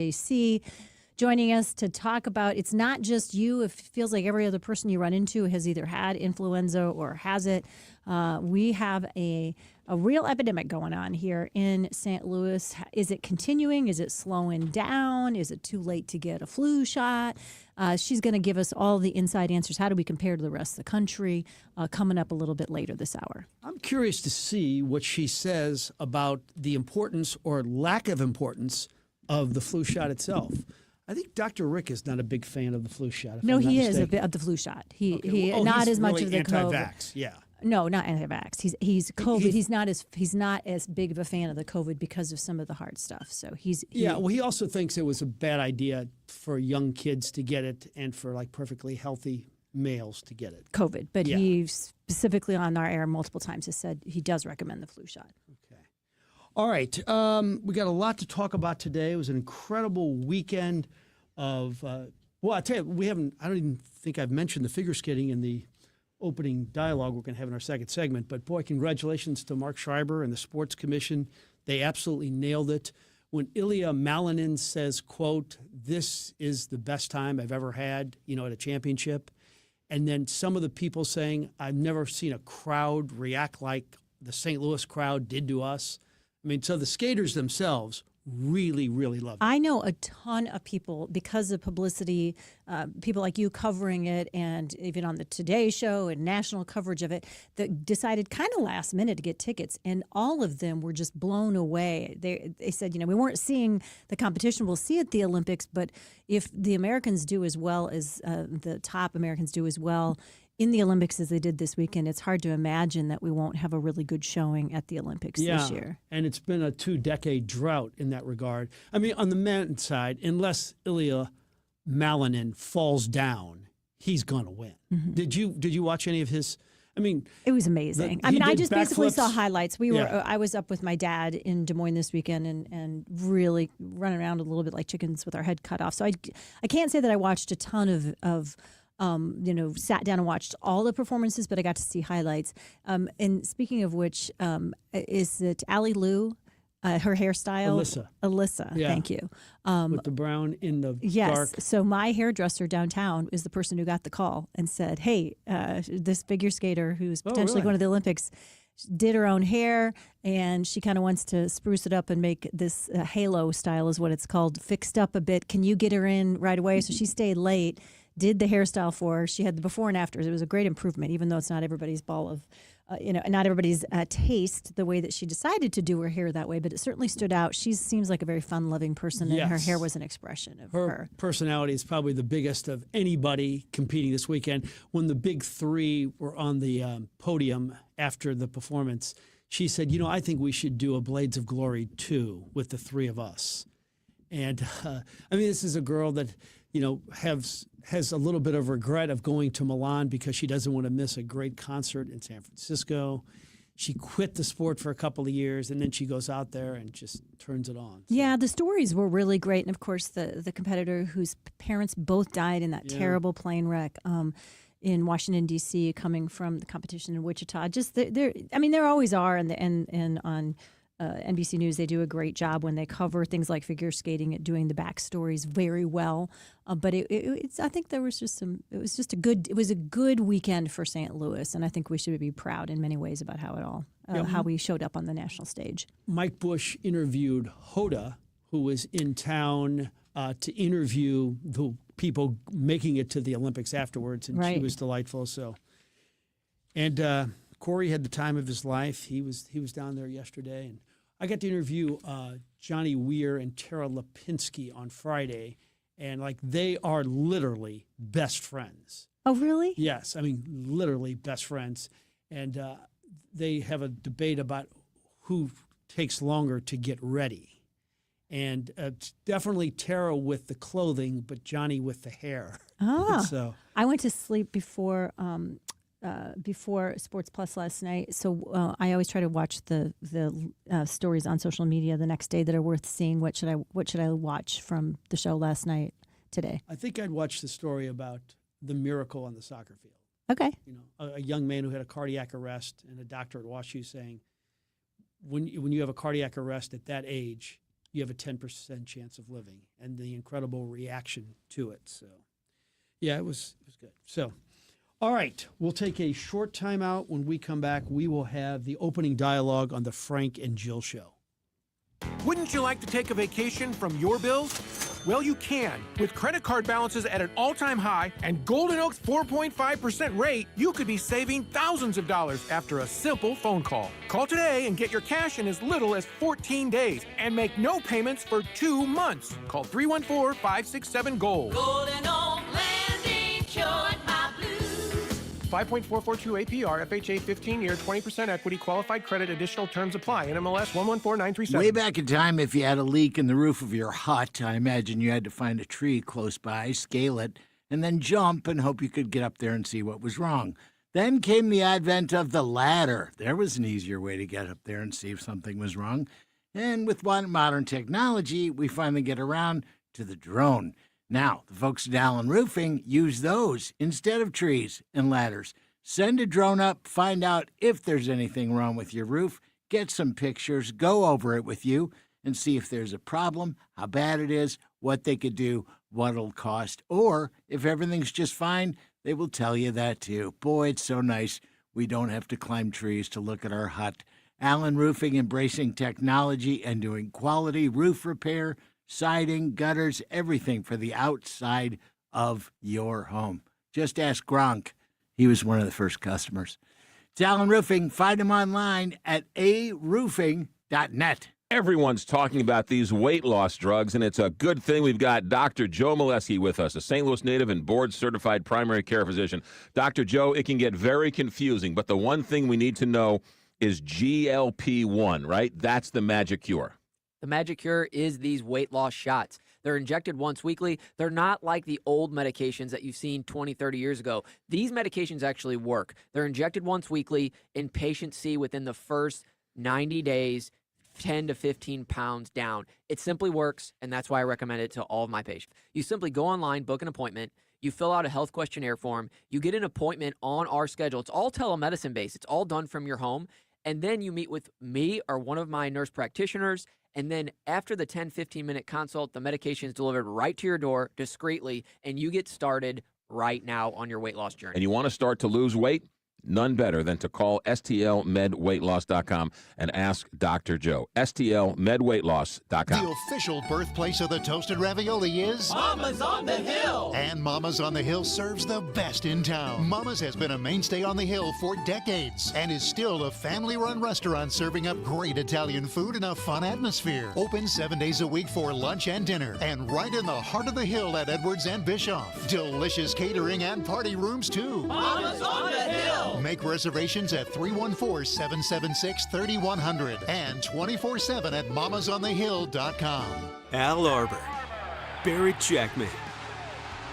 AC, joining us to talk about, it's not just you. It feels like every other person you run into has either had influenza or has it. We have a real epidemic going on here in St. Louis. Is it continuing? Is it slowing down? Is it too late to get a flu shot? She's going to give us all the inside answers. How do we compare to the rest of the country? Coming up a little bit later this hour. I'm curious to see what she says about the importance or lack of importance of the flu shot itself. I think Dr. Rick is not a big fan of the flu shot. No, he is mistaken. a bit of the flu shot. He Well, not he's as much really of the anti-vax. COVID. Yeah. No, not anti-vax. He's COVID. He's not as big of a fan of the COVID because of some of the hard stuff. So Well, he also thinks it was a bad idea for young kids to get it and for like perfectly healthy males to get it. COVID, but he specifically on our air multiple times has said he does recommend the flu shot. Okay. All right. We got a lot to talk about today. It was an incredible weekend of, well, I tell you, I don't even think I've mentioned the figure skating in the opening dialogue we're going to have in our second segment. But boy, congratulations to Mark Schreiber and the Sports Commission. They absolutely nailed it. When Ilya Malinin says, quote, "This is the best time I've ever had, at a championship." And then some of the people saying, "I've never seen a crowd react like the St. Louis crowd did to us." I mean, so the skaters themselves really, really loved it. I know a ton of people, because of publicity, people like you covering it, and even on the Today Show and national coverage of it, that decided kind of last minute to get tickets, and all of them were just blown away. They said, we weren't seeing the competition we'll see at the Olympics, but if the Americans do as well as the top Americans do as well in the Olympics as they did this weekend, it's hard to imagine that we won't have a really good showing at the Olympics this year. And it's been a 2-decade drought in that regard. I mean, on the men's side, unless Ilya Malinin falls down, he's going to win. Mm-hmm. Did you watch any of his? I mean, it was amazing. I just basically backflips. saw highlights. I was up with my dad in Des Moines this weekend and really running around a little bit like chickens with our head cut off. So I can't say that I watched a ton of sat down and watched all the performances, but I got to see highlights. And speaking of which, is it Allie Lou? Her hairstyle? Alyssa, yeah. Thank you. With the brown in the yes. dark. So my hairdresser downtown is the person who got the call and said, hey, this figure skater who's potentially going to the Olympics did her own hair, and she kind of wants to spruce it up and make this halo style is what it's called, fixed up a bit. Can you get her in right away? So she stayed late, did the hairstyle for her. She had the before and afters. It was a great improvement, even though it's not everybody's ball of, not everybody's taste the way that she decided to do her hair that way, but it certainly stood out. She seems like a very fun-loving person, and her hair was an expression of her. Personality is probably the biggest of anybody competing this weekend. When the big three were on the podium after the performance, she said, I think we should do a Blades of Glory 2 with the three of us. And, this is a girl that, has a little bit of regret of going to Milan because she doesn't want to miss a great concert in San Francisco. She quit the sport for a couple of years, and then she goes out there and just turns it on. So. Yeah, the stories were really great. And, of course, the competitor whose parents both died in that terrible plane wreck in Washington, D.C., coming from the competition in Wichita. Just there always are, and on NBC News, they do a great job when they cover things like figure skating at doing the backstories very well. But I think there was just it was a good weekend for St. Louis, and I think we should be proud in many ways about how it all how we showed up on the national stage. Mike Bush interviewed Hoda, who was in town to interview the people making it to the Olympics afterwards, and she was delightful. So, and Corey had the time of his life. He was down there yesterday, and I got to interview Johnny Weir and Tara Lipinski on Friday, and they are literally best friends. Oh, really? Yes, literally best friends, and they have a debate about who takes longer to get ready, and definitely Tara with the clothing, but Johnny with the hair. Oh, so I went to sleep before Sports Plus last night, so I always try to watch the stories on social media the next day that are worth seeing. What should I watch from the show last night today? I think I'd watch the story about the miracle on the soccer field. Okay. A young man who had a cardiac arrest, and a doctor at WashU saying, when you have a cardiac arrest at that age, you have a 10% chance of living, and the incredible reaction to it. So, yeah, it was good. So, all right, we'll take a short time out. When we come back, we will have the opening dialogue on the Frank and Jill Show. Wouldn't you like to take a vacation from your bills? Well, you can. With credit card balances at an all-time high and Golden Oak's 4.5% rate, you could be saving thousands of dollars after a simple phone call. Call today and get your cash in as little as 14 days and make no payments for 2 months. Call 314-567-GOLD. Golden Oak Landing cured my blues. 5.442 APR, FHA 15-year, 20% equity, qualified credit, additional terms apply. NMLS 114937. Way back in time, if you had a leak in the roof of your hut, I imagine you had to find a tree close by, scale it, and then jump and hope you could get up there and see what was wrong. Then came the advent of the ladder. There was an easier way to get up there and see if something was wrong. And with modern technology, we finally get around to the drone. Now, the folks at Allen Roofing use those instead of trees and ladders. Send a drone up, find out if there's anything wrong with your roof, get some pictures, go over it with you, and see if there's a problem, how bad it is, what they could do, what it'll cost. Or if everything's just fine, they will tell you that too. Boy, it's so nice we don't have to climb trees to look at our hut. Allen Roofing embracing technology and doing quality roof repair, siding, gutters, everything for the outside of your home. Just ask Gronk. He was one of the first customers. It's Allen Roofing. Find him online at aroofing.net. Everyone's talking about these weight loss drugs, and it's a good thing we've got Dr. Joe Molesky with us, a St. Louis native and board-certified primary care physician. Dr. Joe, it can get very confusing, but the one thing we need to know is GLP-1, right? That's the magic cure. The magic cure is these weight loss shots. They're injected once weekly. They're not like the old medications that you've seen 20, 30 years ago. These medications actually work. They're injected once weekly, and patients see within the first 90 days 10 to 15 pounds down. It simply works, and that's why I recommend it to all of my patients. You simply go online, book an appointment. You fill out a health questionnaire form. You get an appointment on our schedule. It's all telemedicine based. It's all done from your home. And then you meet with me or one of my nurse practitioners. And then after the 10, 15-minute consult, the medication is delivered right to your door discreetly, and you get started right now on your weight loss journey. And you want to start to lose weight? None better than to call STLMedWeightLoss.com and ask Dr. Joe. STLMedWeightLoss.com. The official birthplace of the toasted ravioli is Mama's on the Hill. And Mama's on the Hill serves the best in town. Mama's has been a mainstay on the Hill for decades and is still a family-run restaurant serving up great Italian food in a fun atmosphere. Open 7 days a week for lunch and dinner, and right in the heart of the Hill at Edwards and Bischoff. Delicious catering and party rooms too. Mama's on the Hill. Make reservations at 314-776-3100 and 24/7 at mamasonthehill.com. Al Arbor, Barrett Jackman,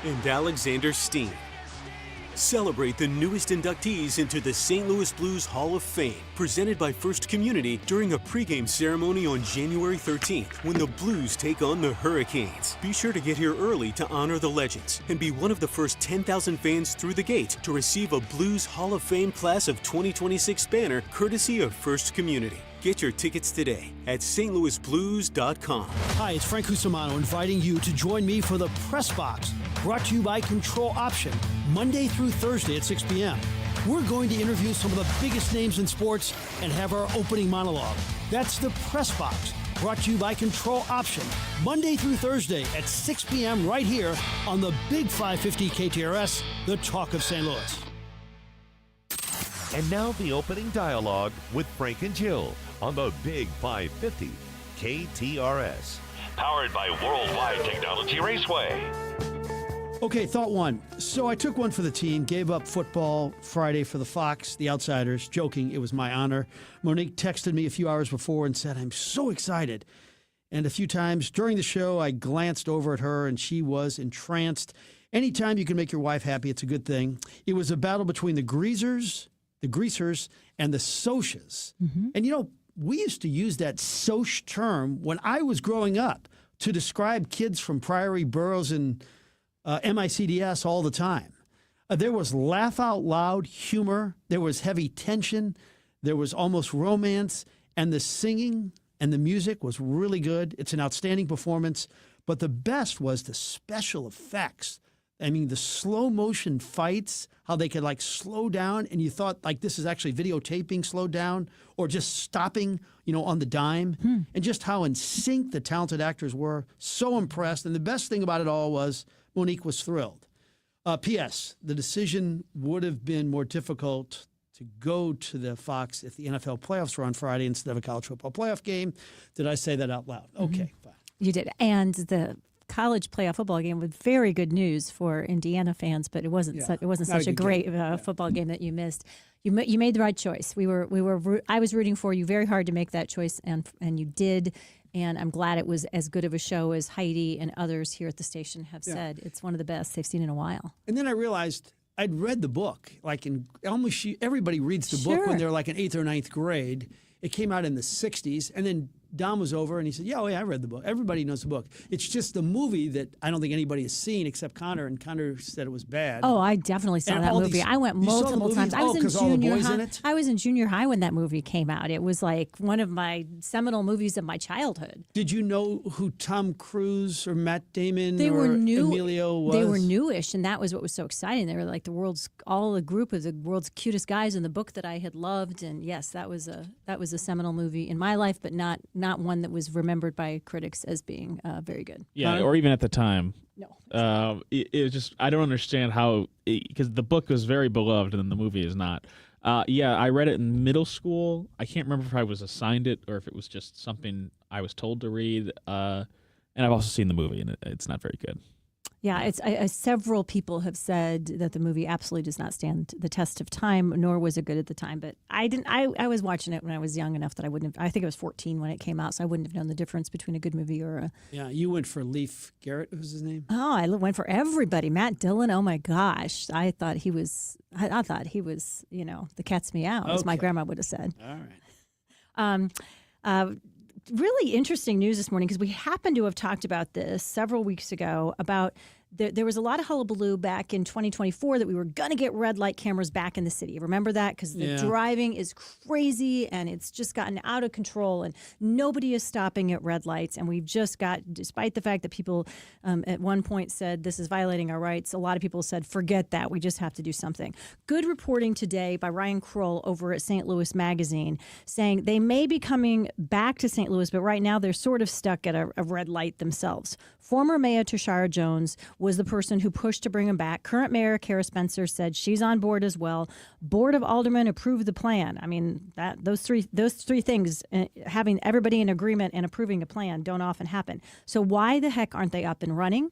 and Alexander Steen celebrate the newest inductees into the St. Louis Blues Hall of Fame, presented by First Community during a pregame ceremony on January 13th when the Blues take on the Hurricanes. Be sure to get here early to honor the legends and be one of the first 10,000 fans through the gate to receive a Blues Hall of Fame Class of 2026 banner courtesy of First Community. Get your tickets today at stlouisblues.com. Hi, it's Frank Cusimano inviting you to join me for the Press Box, brought to you by Control Option, Monday through Thursday at 6 p.m. We're going to interview some of the biggest names in sports and have our opening monologue. That's the Press Box, brought to you by Control Option, Monday through Thursday at 6 p.m. right here on the Big 550 KTRS, the talk of St. Louis. And now the opening dialogue with Frank and Jill on the Big 550 KTRS. Powered by Worldwide Technology Raceway. Okay, thought one. So I took one for the team, gave up football Friday for the Fox, the Outsiders, joking, it was my honor. Monique texted me a few hours before and said, I'm so excited. And a few times during the show, I glanced over at her and she was entranced. Anytime you can make your wife happy, it's a good thing. It was a battle between the Greasers, and the Socs. Mm-hmm. And, you know, we used to use that Soc term when I was growing up to describe kids from Priory, Burroughs, and MICDS all the time. There was laugh out loud humor. There was heavy tension. There was almost romance. And the singing and the music was really good. It's an outstanding performance. But the best was the special effects. I mean, the slow motion fights, how they could like slow down, and you thought like this is actually videotaping slowed down or just stopping, on the dime, and just how in sync the talented actors were. So impressed. And the best thing about it all was Monique was thrilled. P.S. The decision would have been more difficult to go to the Fox if the NFL playoffs were on Friday instead of a college football playoff game. Did I say that out loud? Okay, fine. You did. And the college playoff football game was very good news for Indiana fans, but it wasn't such a great football game that you missed. You made the right choice. I was rooting for you very hard to make that choice, and you did. And I'm glad it was as good of a show as Heidi and others here at the station have said. It's one of the best they've seen in a while. And then I realized I'd read the book. Like almost everybody reads the book when they're like in 8th or 9th grade. It came out in the 60s, and then Dom was over, and he said, yeah, I read the book. Everybody knows the book. It's just the movie that I don't think anybody has seen except Connor, and Connor said it was bad. Oh, I definitely saw that movie. I went multiple times. I was in junior high. I was in junior high when that movie came out. It was like one of my seminal movies of my childhood. Did you know who Tom Cruise or Matt Damon Emilio was? They were newish, and that was what was so exciting. They were like a group of the world's cutest guys in the book that I had loved. And yes, that was a seminal movie in my life, but not one that was remembered by critics as being very good. Yeah, or even at the time. No. It was just, I don't understand how, because the book was very beloved and the movie is not. I read it in middle school. I can't remember if I was assigned it or if it was just something I was told to read. And I've also seen the movie, and it's not very good. Yeah, several people have said that the movie absolutely does not stand the test of time, nor was it good at the time. But I didn't. I was watching it when I was young enough that I wouldn't have. I think I was 14 when it came out, so I wouldn't have known the difference between a good movie or a. Yeah, you went for Leif Garrett. What was his name? Oh, I went for everybody. Matt Dillon. Oh my gosh, I thought he was. I thought he was. The cat's meow, as my grandma would have said. All right. Really interesting news this morning because we happened to have talked about this several weeks ago about there was a lot of hullabaloo back in 2024 that we were going to get red light cameras back in the city. Remember that? Because the driving is crazy and it's just gotten out of control and nobody is stopping at red lights. And we've just got, despite the fact that people at one point said this is violating our rights, a lot of people said, forget that. We just have to do something. Good reporting today by Ryan Kroll over at St. Louis Magazine saying they may be coming back to St. Louis, but right now they're sort of stuck at a red light themselves. Former Mayor Tashara Jones was the person who pushed to bring him back. Current Mayor Kara Spencer said she's on board as well. Board of Aldermen approved the plan. I mean, those three things, having everybody in agreement and approving a plan, don't often happen. So why the heck aren't they up and running?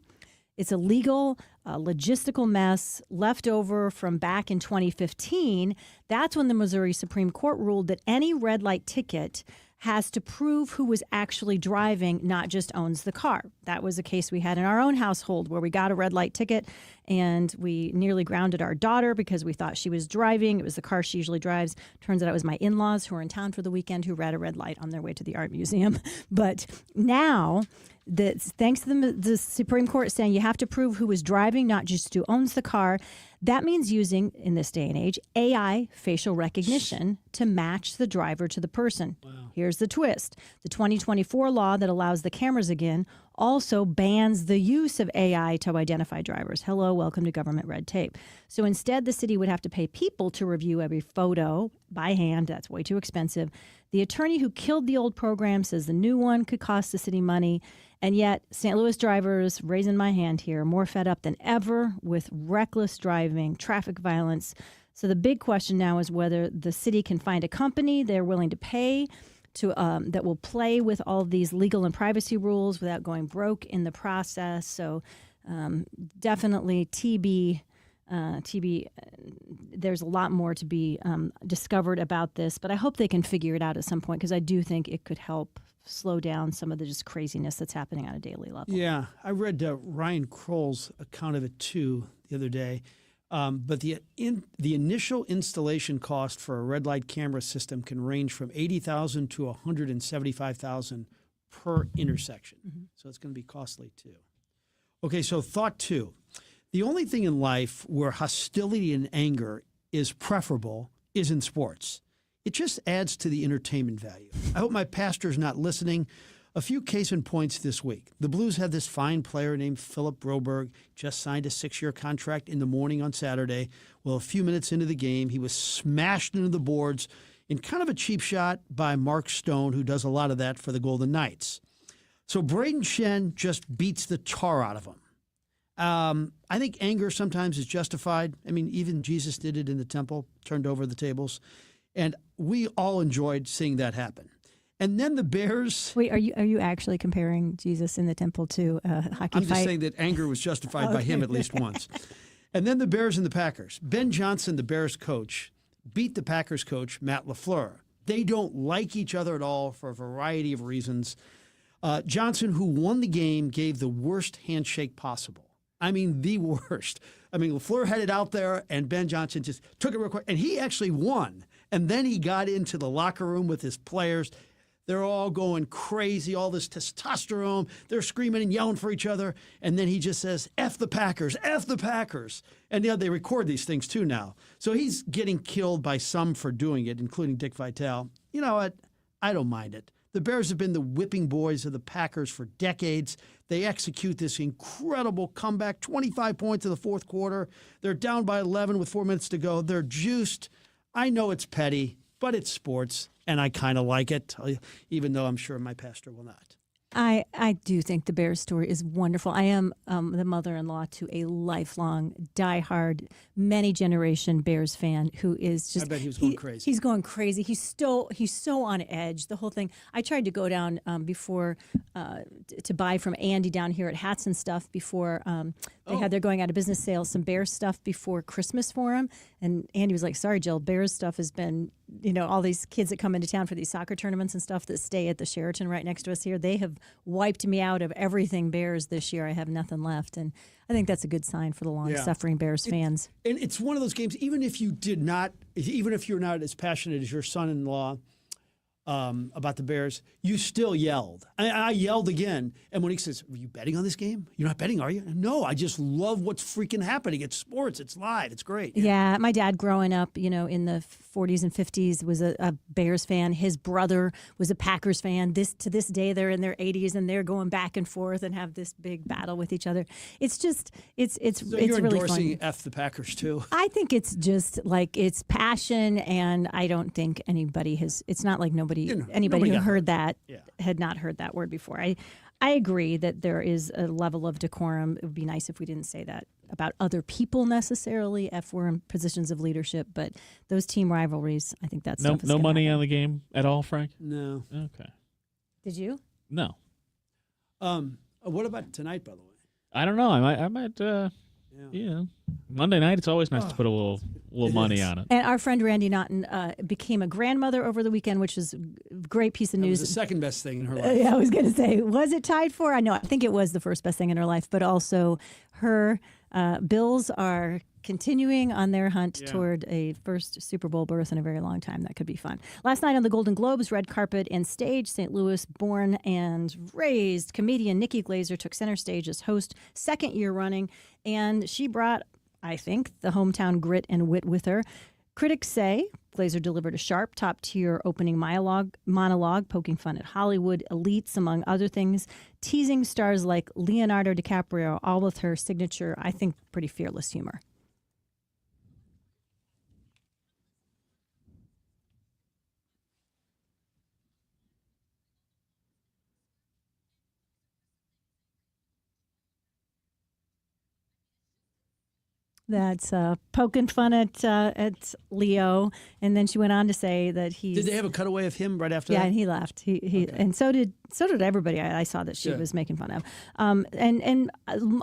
It's a legal, logistical mess left over from back in 2015. That's when the Missouri Supreme Court ruled that any red light ticket has to prove who was actually driving, not just owns the car. That was a case we had in our own household where we got a red light ticket and we nearly grounded our daughter because we thought she was driving. It was the car she usually drives. Turns out it was my in-laws who were in town for the weekend who read a red light on their way to the art museum. But now, thanks to the Supreme Court saying you have to prove who was driving, not just who owns the car. That means using, in this day and age, AI facial recognition to match the driver to the person. Wow. Here's the twist. The 2024 law that allows the cameras again also bans the use of AI to identify drivers. Hello, welcome to government red tape. So instead, the city would have to pay people to review every photo by hand. That's way too expensive. The attorney who killed the old program says the new one could cost the city money. And yet, St. Louis drivers, raising my hand here, are more fed up than ever with reckless driving, traffic violence. So the big question now is whether the city can find a company they're willing to pay to that will play with all of these legal and privacy rules without going broke in the process. So definitely TB, there's a lot more to be discovered about this, but I hope they can figure it out at some point because I do think it could help slow down some of the just craziness that's happening on a daily level. Yeah, I read Ryan Kroll's account of it too the other day. But the initial installation cost for a red light camera system can range from $80,000 to $175,000 per intersection. Mm-hmm. So it's going to be costly too. Okay, so thought two. The only thing in life where hostility and anger is preferable is in sports. it just adds to the entertainment value. I hope my pastor's not listening. A few case in points this week. The Blues had this fine player named Philip Broberg, just signed a 6-year contract in the morning on Saturday. Well, a few minutes into the game, he was smashed into the boards in kind of a cheap shot by Mark Stone, who does a lot of that for the Golden Knights. So Braden Shen just beats the tar out of him. I think anger sometimes is justified. I mean, even Jesus did it in the temple, turned over the tables. And we all enjoyed seeing that happen. And then the Bears. Wait, are you actually comparing Jesus in the temple to a hockey I'm fight? just saying that anger was justified by him at least once. And then the Bears and the Packers. Ben Johnson, the Bears coach, beat the Packers coach, Matt LaFleur. They don't like each other at all for a variety of reasons. Johnson, who won the game, gave the worst handshake possible. I mean, the worst. I mean, LaFleur had it out there, and Ben Johnson just took it real quick. And he actually won. And then he got into the locker room with his players. They're all going crazy, all this testosterone. They're screaming and yelling for each other. And then he just says, F the Packers, F the Packers. And they record these things too now. So he's getting killed by some for doing it, including Dick Vitale. You know what? I don't mind it. The Bears have been the whipping boys of the Packers for decades. They execute this incredible comeback, 25 points in the fourth quarter. They're down by 11 with 4 minutes to go. They're juiced. I know it's petty, but it's sports. And I kind of like it, even though I'm sure my pastor will not. I do think the Bears story is wonderful. I am the mother-in-law to a lifelong, diehard, many-generation Bears fan who is just. I bet he was going crazy. He's going crazy. He's so on edge. The whole thing. I tried to go down before to buy from Andy down here at Hats and Stuff before they had their going out of business sale, some Bears stuff before Christmas for him. And Andy was like, "Sorry, Jill, Bears stuff has been." All these kids that come into town for these soccer tournaments and stuff that stay at the Sheraton right next to us here, they have wiped me out of everything Bears this year. I have nothing left. And I think that's a good sign for the long-suffering Bears fans. And it's one of those games, even if you're not as passionate as your son-in-law about the Bears, you still yelled. I yelled again. And when he says, "Are you betting on this game? You're not betting, are you?" No, I just love what's freaking happening. It's sports. It's live. It's great. Yeah, my dad growing up, in the 40s and 50s was a Bears fan. His brother was a Packers fan. To this day, they're in their 80s and they're going back and forth and have this big battle with each other. It's just, it's So it's you're really endorsing fun. F the Packers too? I think it's just like it's passion, and I don't think anybody has. It's not like anybody who heard that had not heard that word before. I agree that there is a level of decorum. It would be nice if we didn't say that about other people necessarily if we're in positions of leadership, but those team rivalries, I think that's no money on the game at all, Frank? No. Okay. Did you? No. What about tonight, by the way? I don't know. I might Monday night, it's always nice to put a little money on it. And our friend Randy Naughton became a grandmother over the weekend, which is a great piece of news. It was the second best thing in her life. Yeah, I was going to say, was it tied for? I think it was the first best thing in her life, but also her Bills are continuing on their hunt toward a first Super Bowl berth in a very long time. That could be fun. Last night on the Golden Globes, red carpet and stage, St. Louis born and raised comedian Nikki Glaser took center stage as host, second year running, and she brought, I think, the hometown grit and wit with her. Critics say Glaser delivered a sharp, top-tier opening monologue, poking fun at Hollywood elites, among other things, teasing stars like Leonardo DiCaprio, all with her signature, I think, pretty fearless humor. That's poking fun at Leo, and then she went on to say that he. Did they have a cutaway of him right after that? Yeah, and he left. He and so did everybody. I saw that she was making fun of. And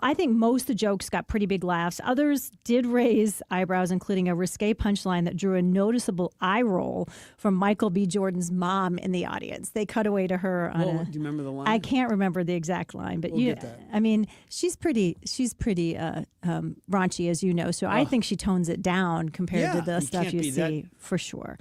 I think most of the jokes got pretty big laughs. Others did raise eyebrows, including a risque punchline that drew a noticeable eye roll from Michael B. Jordan's mom in the audience. They cut away to her. Do you remember the line? I can't remember the exact line, but We'll get that. I mean, she's pretty raunchy, as you know. So I think she tones it down compared to the stuff you see, for sure.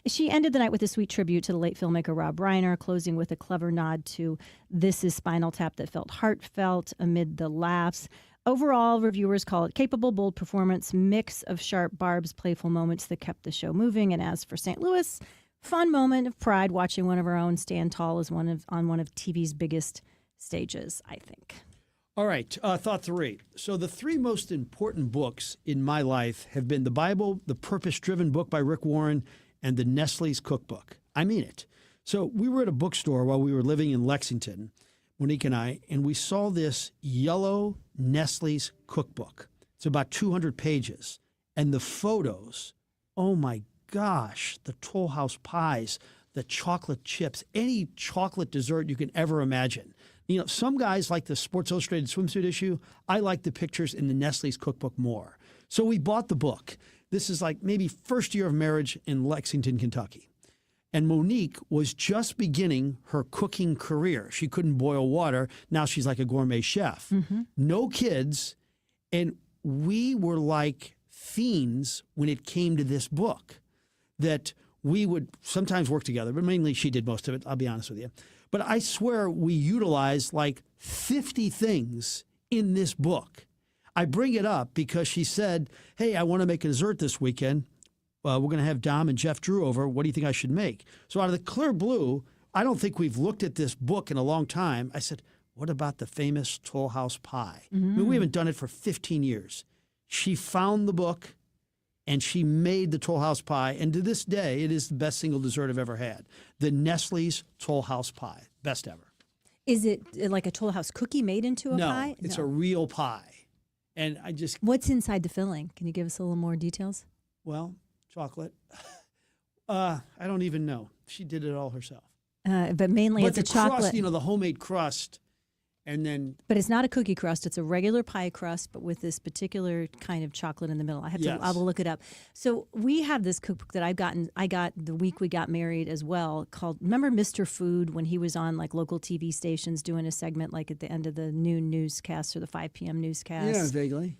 She ended the night with a sweet tribute to the late filmmaker Rob Reiner, closing with a clever nod to This Is Spinal Tap that felt heartfelt amid the laughs. Overall, reviewers call it capable, bold performance, mix of sharp barbs, playful moments that kept the show moving. And as for St. Louis, fun moment of pride watching one of our own stand tall as on one of TV's biggest stages, I think. All right, thought 3. So the 3 most important books in my life have been the Bible, the Purpose-Driven book by Rick Warren, and the Nestle's Cookbook. I mean it. So we were at a bookstore while we were living in Lexington, Monique and I, and we saw this yellow Nestle's Cookbook. It's about 200 pages. And the photos, oh my gosh, the Toll House pies, the chocolate chips, any chocolate dessert you can ever imagine. You know, some guys like the Sports Illustrated swimsuit issue. I like the pictures in the Nestle's Cookbook more. So we bought the book. This is like maybe first year of marriage in Lexington, Kentucky. And Monique was just beginning her cooking career. She couldn't boil water. Now she's like a gourmet chef. No kids. And we were like fiends when it came to this book, that we would sometimes work together, but mainly she did most of it, I'll be honest with you. But I swear we utilized like 50 things in this book. I bring it up because she said, hey, I want to make a dessert this weekend. We're going to have Dom and Jeff Drew over. What do you think I should make? So out of the clear blue, I don't think we've looked at this book in a long time. I said, what about the famous Toll House pie? I mean, we haven't done it for 15 years. She found the book, and she made the Toll House pie. And to this day, it is the best single dessert I've ever had. The Nestle's Toll House pie. Best ever. Is it like a Toll House cookie made into a pie? No, it's a real pie. And I just... What's inside the filling? Can you give us a little more details? Well, chocolate. I don't even know. She did it all herself. But mainly it's a chocolate. Crust, you know, the homemade crust. And then, but it's not a cookie crust. It's a regular pie crust, but with this particular kind of chocolate in the middle. I will look it up. So we have this cookbook that I got the week we got married as well, called, remember Mr. Food, when he was on like local TV stations doing a segment like at the end of the noon newscast or the 5 p.m. newscast? Yeah, vaguely.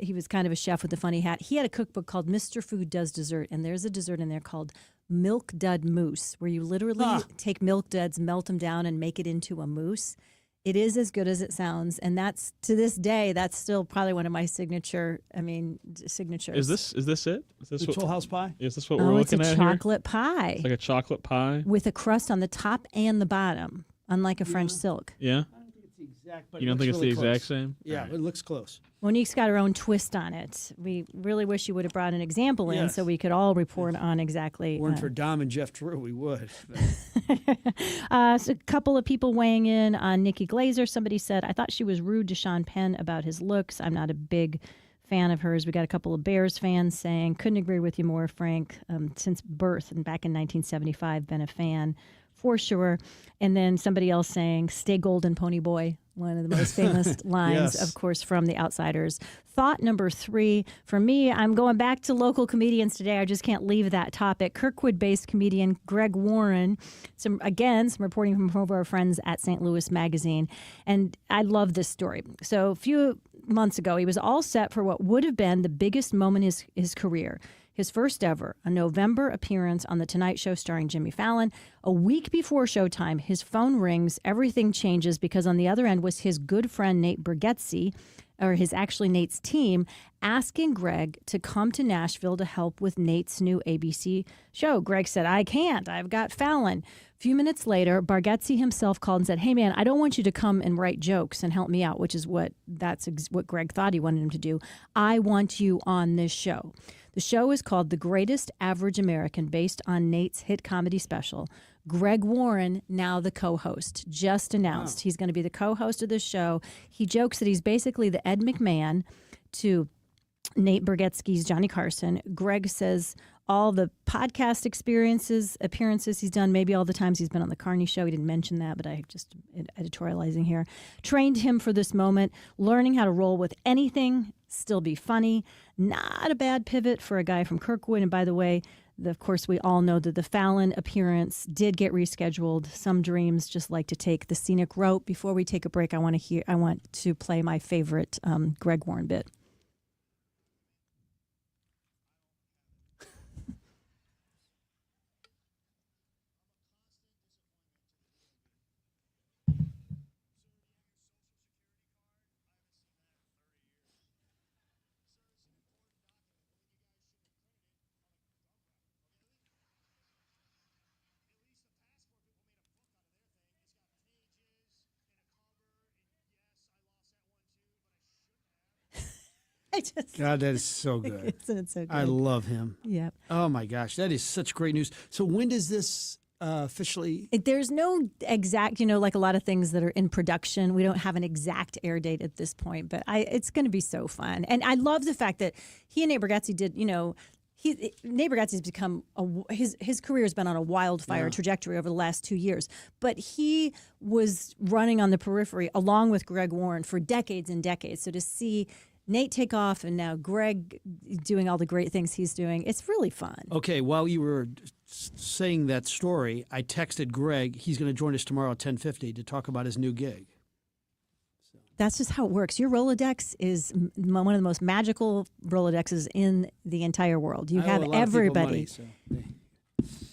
He was kind of a chef with a funny hat. He had a cookbook called Mr. Food Does Dessert, and there's a dessert in there called Milk Dud Mousse, where you literally take milk duds, melt them down, and make it into a mousse. It is as good as it sounds, and that's, to this day, that's still probably one of my signatures. Is this it? Is this the Toll House pie? Is this what we're looking at here? It's a chocolate pie. It's like a chocolate pie with a crust on the top and the bottom, unlike a French silk. Yeah. I don't think it's the exact, but you don't think it's really the exact same? Yeah, right. It looks close. Monique's got her own twist on it. We really wish you would have brought an example in so we could all report on exactly. Weren't for Dom and Jeff Drew, we would. So a couple of people weighing in on Nikki Glazer. Somebody said, I thought she was rude to Sean Penn about his looks. I'm not a big fan of hers. We got a couple of Bears fans saying, couldn't agree with you more, Frank. Since birth and back in 1975, been a fan for sure. And then somebody else saying, stay golden, pony boy. One of the most famous lines, of course, from The Outsiders. Thought number 3, for me, I'm going back to local comedians today. I just can't leave that topic. Kirkwood-based comedian Greg Warren, some reporting from one of our friends at St. Louis Magazine. And I love this story. So a few months ago, he was all set for what would have been the biggest moment in his career. His first ever, a November appearance on The Tonight Show starring Jimmy Fallon. A week before showtime, his phone rings. Everything changes because on the other end was his good friend Nate Bargatze, or Nate's team, asking Greg to come to Nashville to help with Nate's new ABC show. Greg said, I can't. I've got Fallon. A few minutes later, Bargatze himself called and said, hey, man, I don't want you to come and write jokes and help me out, which is what Greg thought he wanted him to do. I want you on this show. The show is called The Greatest Average American, based on Nate's hit comedy special. Greg Warren, now the co-host, just announced he's going to be the co-host of this show. He jokes that he's basically the Ed McMahon to Nate Bargatze's Johnny Carson. Greg says all the podcast appearances he's done, maybe all the times he's been on the Carney show. He didn't mention that, but I just editorializing here. Trained him for this moment, learning how to roll with anything, still be funny. Not a bad pivot for a guy from Kirkwood. And by the way, of course, we all know that the Fallon appearance did get rescheduled. Some dreams just like to take the scenic route. Before we take a break, I want to play my favorite Greg Warren bit. God, that is so good. It's so good. I love him. Yep. Oh my gosh, that is such great news. So when does this officially? There's no exact, like a lot of things that are in production, we don't have an exact air date at this point, but it's going to be so fun. And I love the fact that he and Nate Bargatze did, Nate Bargatze's become his career has been on a wildfire trajectory over the last 2 years, but he was running on the periphery along with Greg Warren for decades and decades. So to see Nate take off and now Greg doing all the great things he's doing, it's really fun. Okay, while you were saying that story, I texted Greg. He's going to join us tomorrow at 10:50 to talk about his new gig. That's just how it works. Your Rolodex is one of the most magical Rolodexes in the entire world. You have everybody.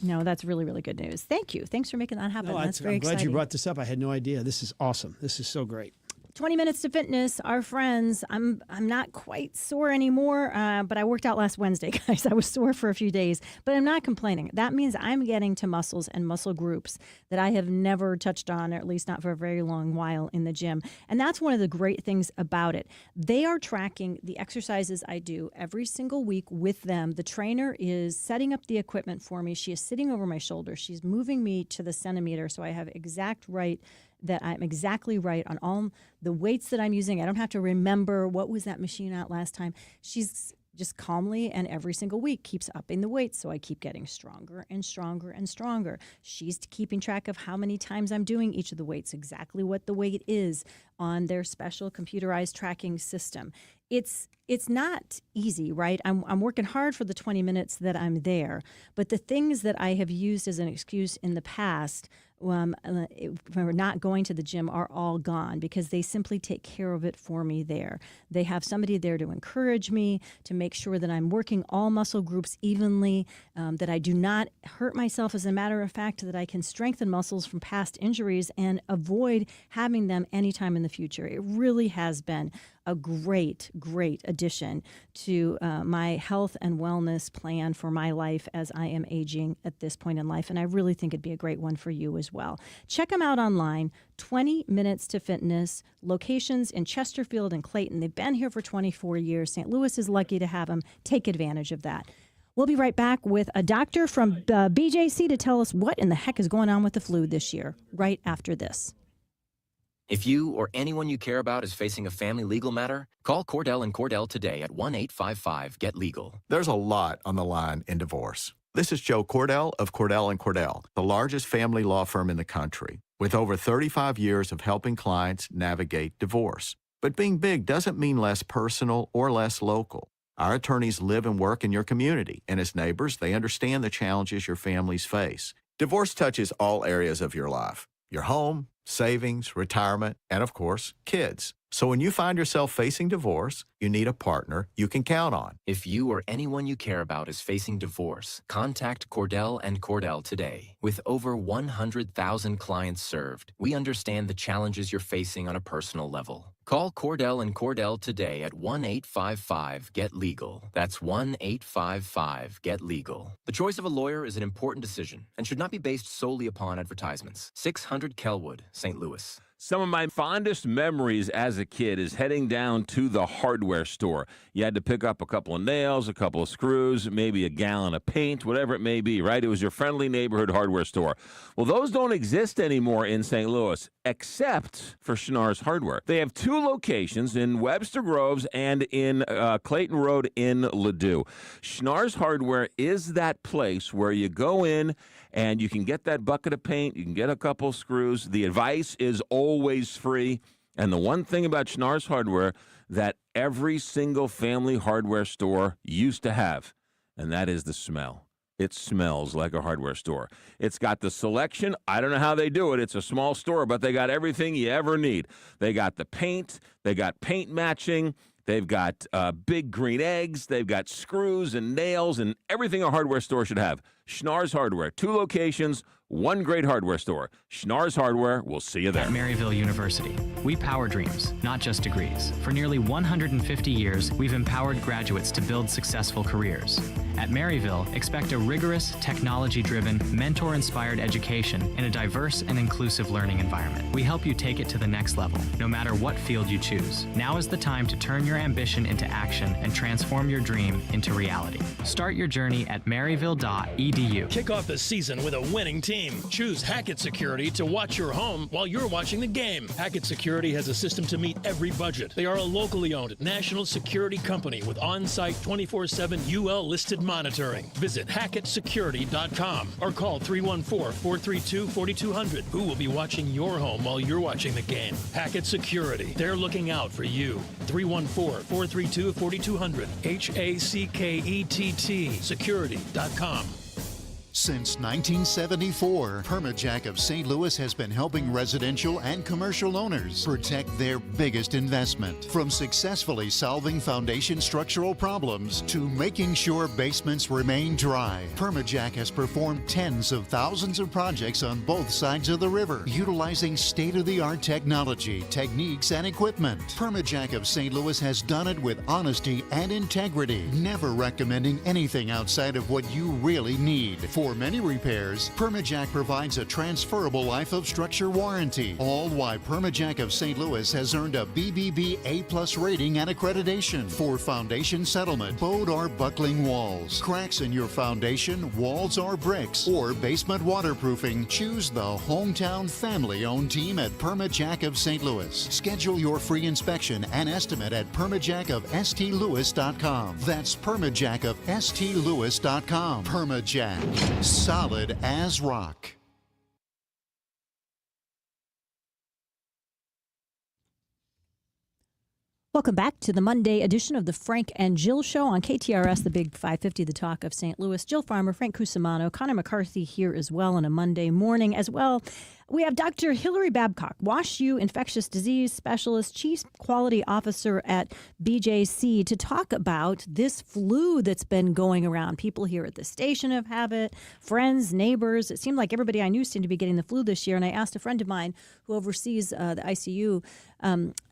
No, that's really, really good news. Thank you. Thanks for making that happen. That's very exciting. I'm glad you brought this up. I had no idea. This is awesome. This is so great. 20 Minutes to Fitness, our friends. I'm not quite sore anymore, but I worked out last Wednesday, guys. I was sore for a few days, but I'm not complaining. That means I'm getting to muscles and muscle groups that I have never touched on, or at least not for a very long while in the gym. And that's one of the great things about it. They are tracking the exercises I do every single week with them. The trainer is setting up the equipment for me. She is sitting over my shoulder. She's moving me to the centimeter, so I have that I'm exactly right on all the weights that I'm using. I don't have to remember what was that machine at last time. She's just calmly and every single week keeps upping the weights, so I keep getting stronger and stronger and stronger. She's keeping track of how many times I'm doing each of the weights, exactly what the weight is on their special computerized tracking system. It's not easy, right? I'm working hard for the 20 minutes that I'm there, but the things that I have used as an excuse in the past for not going to the gym are all gone because they simply take care of it for me there. They have somebody there to encourage me, to make sure that I'm working all muscle groups evenly, that I do not hurt myself, as a matter of fact, that I can strengthen muscles from past injuries and avoid having them anytime in the future. It really has been a great, great addition to my health and wellness plan for my life as I am aging at this point in life. And I really think it'd be a great one for you as well. Check them out online, 20 Minutes to Fitness, locations in Chesterfield and Clayton. They've been here for 24 years. St. Louis is lucky to have them. Take advantage of that. We'll be right back with a doctor from BJC to tell us what in the heck is going on with the flu this year, right after this. If you or anyone you care about is facing a family legal matter, call Cordell & Cordell today at 1-855-GET-LEGAL. There's a lot on the line in divorce. This is Joe Cordell of Cordell & Cordell, the largest family law firm in the country, with over 35 years of helping clients navigate divorce. But being big doesn't mean less personal or less local. Our attorneys live and work in your community, and as neighbors, they understand the challenges your families face. Divorce touches all areas of your life: your home, savings, retirement, and of course, kids. So when you find yourself facing divorce, you need a partner you can count on. If you or anyone you care about is facing divorce, contact Cordell & Cordell today. With over 100,000 clients served, we understand the challenges you're facing on a personal level. Call Cordell & Cordell today at 1-855-GET-LEGAL. That's 1-855-GET-LEGAL. The choice of a lawyer is an important decision and should not be based solely upon advertisements. 600 Kelwood, St. Louis. Some of my fondest memories as a kid is heading down to the hardware store. You had to pick up a couple of nails, a couple of screws, maybe a gallon of paint, whatever it may be, right? It was your friendly neighborhood hardware store. Well, those don't exist anymore in St. Louis, except for Schnarr's Hardware. They have two locations in Webster Groves and in Clayton Road in Ladue. Schnarr's Hardware is that place where you go in and you can get that bucket of paint, you can get a couple of screws. The advice is always free. And the one thing about Schnarr's Hardware that every single family hardware store used to have, and that is the smell. It smells like a hardware store. It's got the selection. I don't know how they do it. It's a small store, but they got everything you ever need. They got the paint. They got paint matching. They've got big green eggs. They've got screws and nails and everything a hardware store should have. Schnarr's Hardware, 2 locations, 1 great hardware store. Schnarr's Hardware, we'll see you there. At Maryville University, we power dreams, not just degrees. For nearly 150 years, we've empowered graduates to build successful careers. At Maryville, expect a rigorous, technology-driven, mentor-inspired education in a diverse and inclusive learning environment. We help you take it to the next level, no matter what field you choose. Now is the time to turn your ambition into action and transform your dream into reality. Start your journey at maryville.edu. Kick off the season with a winning team. Choose Hackett Security to watch your home while you're watching the game. Hackett Security has a system to meet every budget. They are a locally owned national security company with on-site 24/7 UL listed monitoring. Visit HackettSecurity.com or call 314-432-4200. Who will be watching your home while you're watching the game? Hackett Security. They're looking out for you. 314-432-4200. HACKETT. Security.com. Since 1974, Permajack of St. Louis has been helping residential and commercial owners protect their biggest investment. From successfully solving foundation structural problems to making sure basements remain dry, Permajack has performed tens of thousands of projects on both sides of the river, utilizing state-of-the-art technology, techniques, and equipment. Permajack of St. Louis has done it with honesty and integrity, never recommending anything outside of what you really need. For many repairs, Permajack provides a transferable life of structure warranty, all while Permajack of St. Louis has earned a BBB A+ rating and accreditation for foundation settlement, bowed or buckling walls, cracks in your foundation, walls or bricks, or basement waterproofing. Choose the hometown family-owned team at Permajack of St. Louis. Schedule your free inspection and estimate at permajackofstlewis.com. That's permajackofstlewis.com. Permajack. Solid as rock. Welcome back to the Monday edition of the Frank and Jill Show on KTRS, the Big 550, the talk of St. Louis. Jill Farmer, Frank Cusimano, Connor McCarthy here as well on a Monday morning as well. We have Dr. Hillary Babcock, WashU infectious disease specialist, chief quality officer at BJC, to talk about this flu that's been going around. People here at the station have it, friends, neighbors. It seemed like everybody I knew seemed to be getting the flu this year. And I asked a friend of mine who oversees the ICU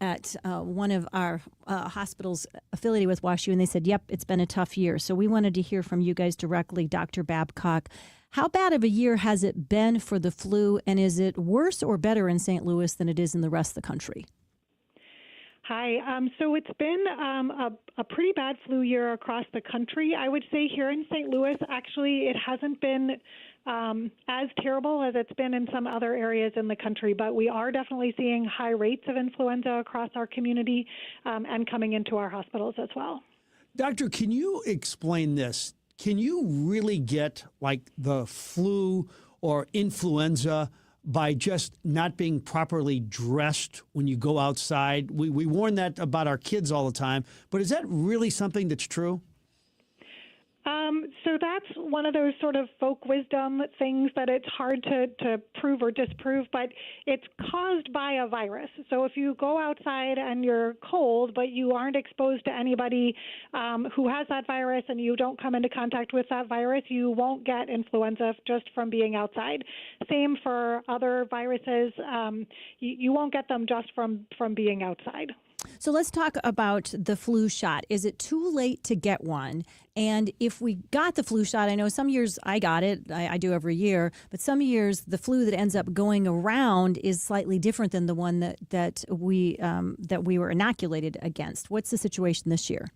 at one of our hospitals affiliated with WashU, and they said, yep, it's been a tough year. So we wanted to hear from you guys directly, Dr. Babcock. How bad of a year has it been for the flu, and is it worse or better in St. Louis than it is in the rest of the country? Hi. So it's been a pretty bad flu year across the country. I would say here in St. Louis, actually, it hasn't been as terrible as it's been in some other areas in the country, but we are definitely seeing high rates of influenza across our community and coming into our hospitals as well. Doctor, can you explain this? Can you really get like the flu or influenza by just not being properly dressed when you go outside? We warn that about our kids all the time, but is that really something that's true? So that's one of those sort of folk wisdom things that it's hard to prove or disprove, but it's caused by a virus. So if you go outside and you're cold, but you aren't exposed to anybody who has that virus and you don't come into contact with that virus, you won't get influenza just from being outside. Same for other viruses. You won't get them just from being outside. So let's talk about the flu shot. Is it too late to get one? And if we got the flu shot, I know some years I got it, I do every year, but some years the flu that ends up going around is slightly different than the one that we were inoculated against. What's the situation this year?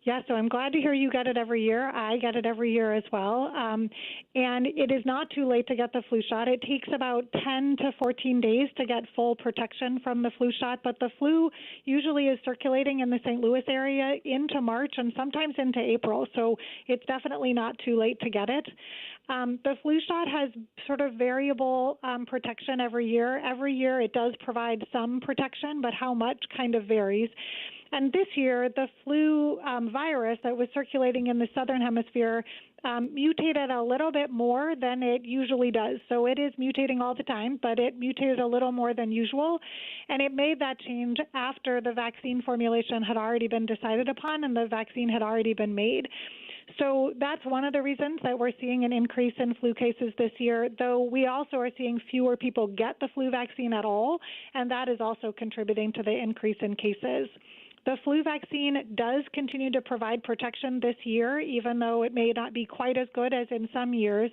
Yeah, so I'm glad to hear you get it every year. I get it every year as well. And it is not too late to get the flu shot. It takes about 10 to 14 days to get full protection from the flu shot, but the flu usually is circulating in the St. Louis area into March and sometimes into April, so it's definitely not too late to get it. The flu shot has sort of variable protection every year. Every year it does provide some protection, but how much kind of varies. And this year, the flu virus that was circulating in the southern hemisphere mutated a little bit more than it usually does. So it is mutating all the time, but it mutated a little more than usual. And it made that change after the vaccine formulation had already been decided upon and the vaccine had already been made. So that's one of the reasons that we're seeing an increase in flu cases this year, though we also are seeing fewer people get the flu vaccine at all, and that is also contributing to the increase in cases. The flu vaccine does continue to provide protection this year, even though it may not be quite as good as in some years,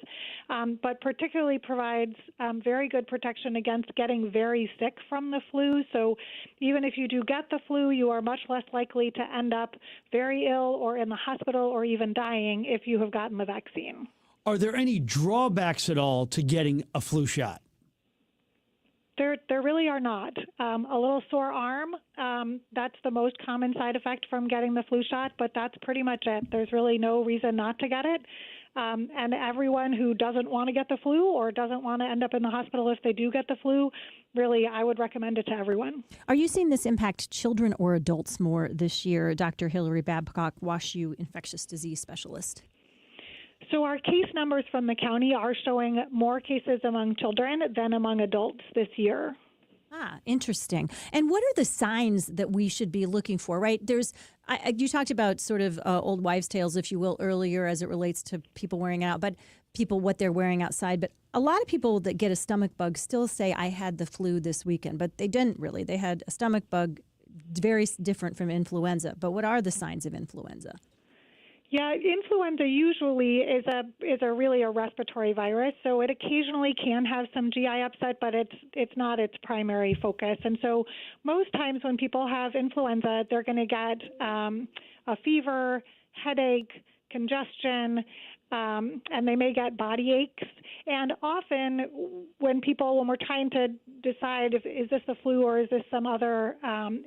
but particularly provides very good protection against getting very sick from the flu. So even if you do get the flu, you are much less likely to end up very ill or in the hospital or even dying if you have gotten the vaccine. Are there any drawbacks at all to getting a flu shot? There really are not. A little sore arm, that's the most common side effect from getting the flu shot, but that's pretty much it. There's really no reason not to get it. And everyone who doesn't want to get the flu or doesn't want to end up in the hospital if they do get the flu, really, I would recommend it to everyone. Are you seeing this impact children or adults more this year? Dr. Hillary Babcock, WashU infectious disease specialist. So our case numbers from the county are showing more cases among children than among adults this year. Ah, interesting. And what are the signs that we should be looking for, right? You talked about sort of old wives' tales, if you will, earlier as it relates to people wearing it out, but what they're wearing outside. But a lot of people that get a stomach bug still say, I had the flu this weekend, but they didn't really. They had a stomach bug very different from influenza. But what are the signs of influenza? Yeah, influenza usually is really a respiratory virus, so it occasionally can have some GI upset, but it's not its primary focus. And so most times when people have influenza, they're going to get a fever, headache, congestion, and they may get body aches. And often when we're trying to decide is this the flu or is this some other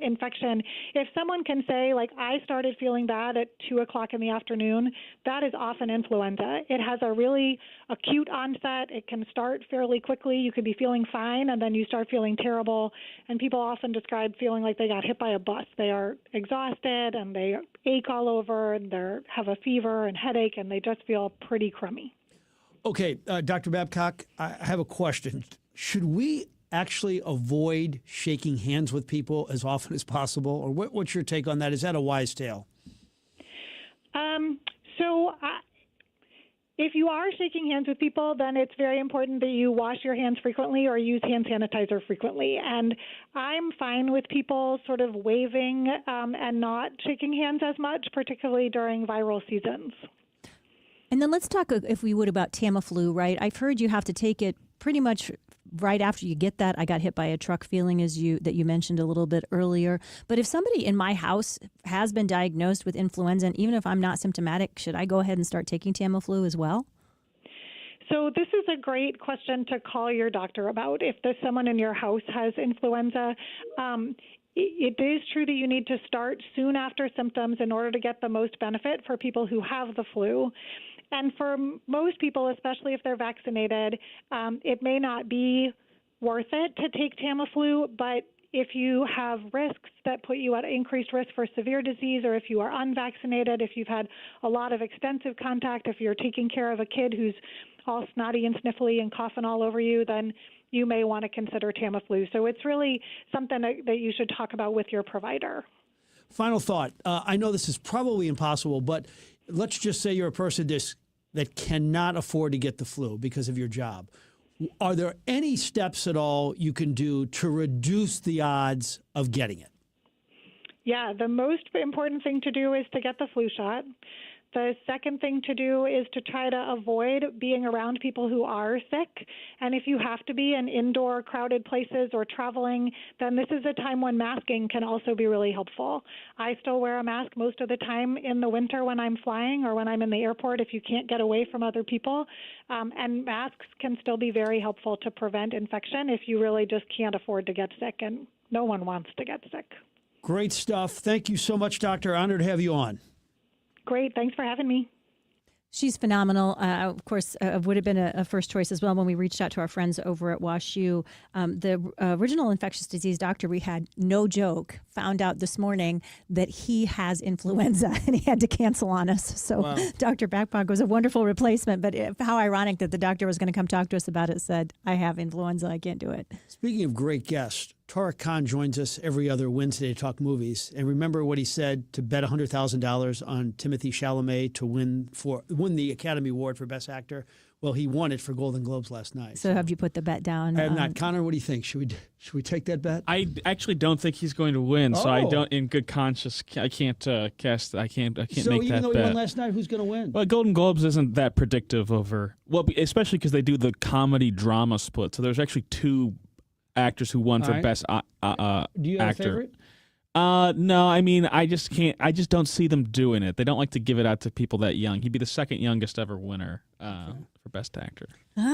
infection, if someone can say, like, I started feeling bad at 2 o'clock in the afternoon, that is often influenza. It has a really acute onset. It can start fairly quickly. You could be feeling fine, and then you start feeling terrible. And people often describe feeling like they got hit by a bus. They are exhausted, and they ache all over, and they have a fever and headache, and they just feel pretty crummy. Okay, Dr. Babcock, I have a question. Should we actually avoid shaking hands with people as often as possible? Or what's your take on that? Is that a wise tale? If you are shaking hands with people, then it's very important that you wash your hands frequently or use hand sanitizer frequently. And I'm fine with people sort of waving and not shaking hands as much, particularly during viral seasons. And then let's talk, if we would, about Tamiflu, right? I've heard you have to take it pretty much right after you get that. I got hit by a truck feeling that you mentioned a little bit earlier. But if somebody in my house has been diagnosed with influenza, and even if I'm not symptomatic, should I go ahead and start taking Tamiflu as well? So this is a great question to call your doctor about. If there's someone in your house has influenza, it is true that you need to start soon after symptoms in order to get the most benefit for people who have the flu. And for most people, especially if they're vaccinated, it may not be worth it to take Tamiflu, but if you have risks that put you at increased risk for severe disease, or if you are unvaccinated, if you've had a lot of extensive contact, if you're taking care of a kid who's all snotty and sniffly and coughing all over you, then you may want to consider Tamiflu. So it's really something that you should talk about with your provider. Final thought. I know this is probably impossible, but let's just say you're a person that cannot afford to get the flu because of your job. Are there any steps at all you can do to reduce the odds of getting it? Yeah, the most important thing to do is to get the flu shot. The second thing to do is to try to avoid being around people who are sick. And if you have to be in indoor crowded places or traveling, then this is a time when masking can also be really helpful. I still wear a mask most of the time in the winter when I'm flying or when I'm in the airport if you can't get away from other people. And masks can still be very helpful to prevent infection if you really just can't afford to get sick, and no one wants to get sick. Great stuff. Thank you so much, Doctor. Honored to have you on. Great. Thanks for having me. She's phenomenal. Of course, would have been a first choice as well when we reached out to our friends over at WashU. The original infectious disease doctor we had, no joke, found out this morning that he has influenza and he had to cancel on us. So wow. Dr. Babcock was a wonderful replacement, but how ironic that the doctor was going to come talk to us about it, said, I have influenza, I can't do it. Speaking of great guests, Tariq Khan joins us every other Wednesday to talk movies. And remember what he said to bet $100,000 on Timothée Chalamet to win the Academy Award for Best Actor? Well, he won it for Golden Globes last night. So have you put the bet down? I have not. Connor, what do you think? Should we take that bet? I actually don't think he's going to win, so I don't, in good conscience, I can't cast. I can't So make that even though he bet. won last night, who's going to win? Well, Golden Globes isn't that predictive especially because they do the comedy drama split. So there's actually 2 actors who won for best Do you have actor. a favorite? No, I mean, I just can't. I just don't see them doing it. They don't like to give it out to people that young. He'd be the second youngest ever winner for best actor.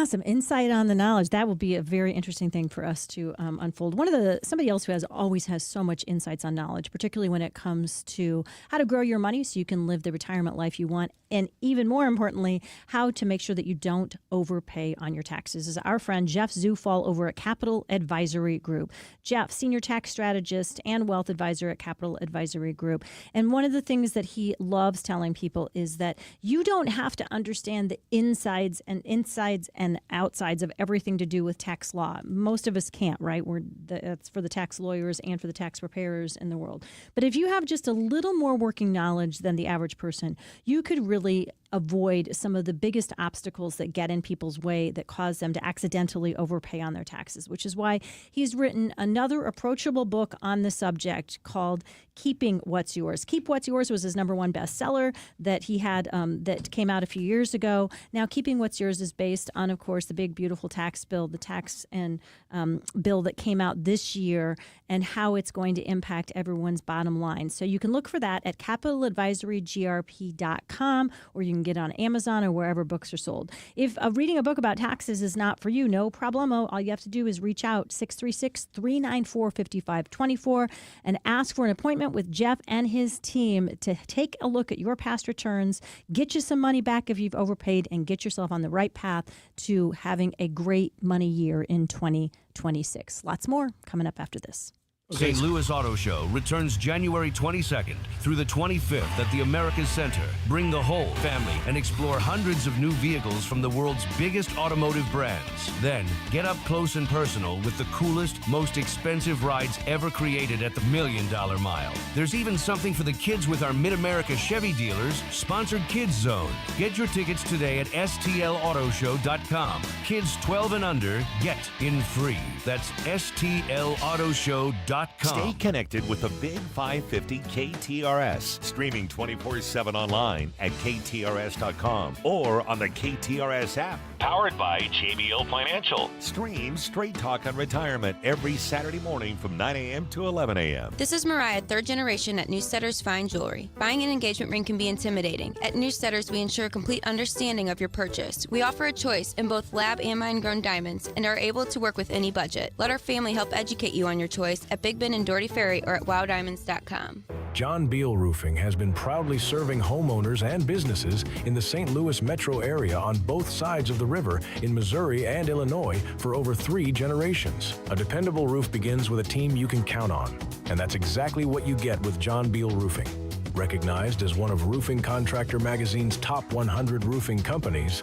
Some insight on the knowledge. That will be a very interesting thing for us to unfold. Somebody else who always has so much insights on knowledge, particularly when it comes to how to grow your money so you can live the retirement life you want, and even more importantly, how to make sure that you don't overpay on your taxes, is our friend Jeff Zufall over at Capital Advisory Group. Jeff, senior tax strategist and wealth advisor at Capital Advisory Group. And one of the things that he loves telling people is that you don't have to understand the insides and outsides of everything to do with tax law. Most of us can't, right? That's for the tax lawyers and for the tax preparers in the world. But if you have just a little more working knowledge than the average person, you could really avoid some of the biggest obstacles that get in people's way that cause them to accidentally overpay on their taxes, which is why he's written another approachable book on the subject called Keeping What's Yours. Keep What's Yours was his #1 bestseller that he had that came out a few years ago. Now, Keeping What's Yours is based on, of course, the big, beautiful tax bill, the tax and bill that came out this year, and how it's going to impact everyone's bottom line. So you can look for that at capitaladvisorygrp.com, or you can get it on Amazon or wherever books are sold. If reading a book about taxes is not for you, no problemo. All you have to do is reach out 636-394-5524 and ask for an appointment with Jeff and his team to take a look at your past returns, get you some money back if you've overpaid, and get yourself on the right path to having a great money year in 2026. Lots more coming up after this. St. Louis Auto Show returns January 22nd through the 25th at the America's Center. Bring the whole family and explore hundreds of new vehicles from the world's biggest automotive brands. Then get up close and personal with the coolest, most expensive rides ever created at the $1 Million Mile. There's even something for the kids with our Mid-America Chevy dealers' sponsored Kids Zone. Get your tickets today at stlautoshow.com. Kids 12 and under get in free. That's stlautoshow.com. Stay connected with the Big 550 KTRS, streaming 24/7 online at KTRS.com or on the KTRS app. Powered by JBL Financial. Stream Straight Talk on Retirement every Saturday morning from 9 a.m. to 11 a.m. This is Mariah, 3rd generation at Newsteaders Fine Jewelry. Buying an engagement ring can be intimidating. At Newsteaders, we ensure complete understanding of your purchase. We offer a choice in both lab and mine-grown diamonds and are able to work with any budget. Let our family help educate you on your choice at Big Ben and Doherty Ferry or at wowdiamonds.com. John Beal Roofing has been proudly serving homeowners and businesses in the St. Louis metro area on both sides of the river in Missouri and Illinois for over 3 generations. A dependable roof begins with a team you can count on, and that's exactly what you get with John Beal Roofing. Recognized as one of Roofing Contractor Magazine's top 100 roofing companies,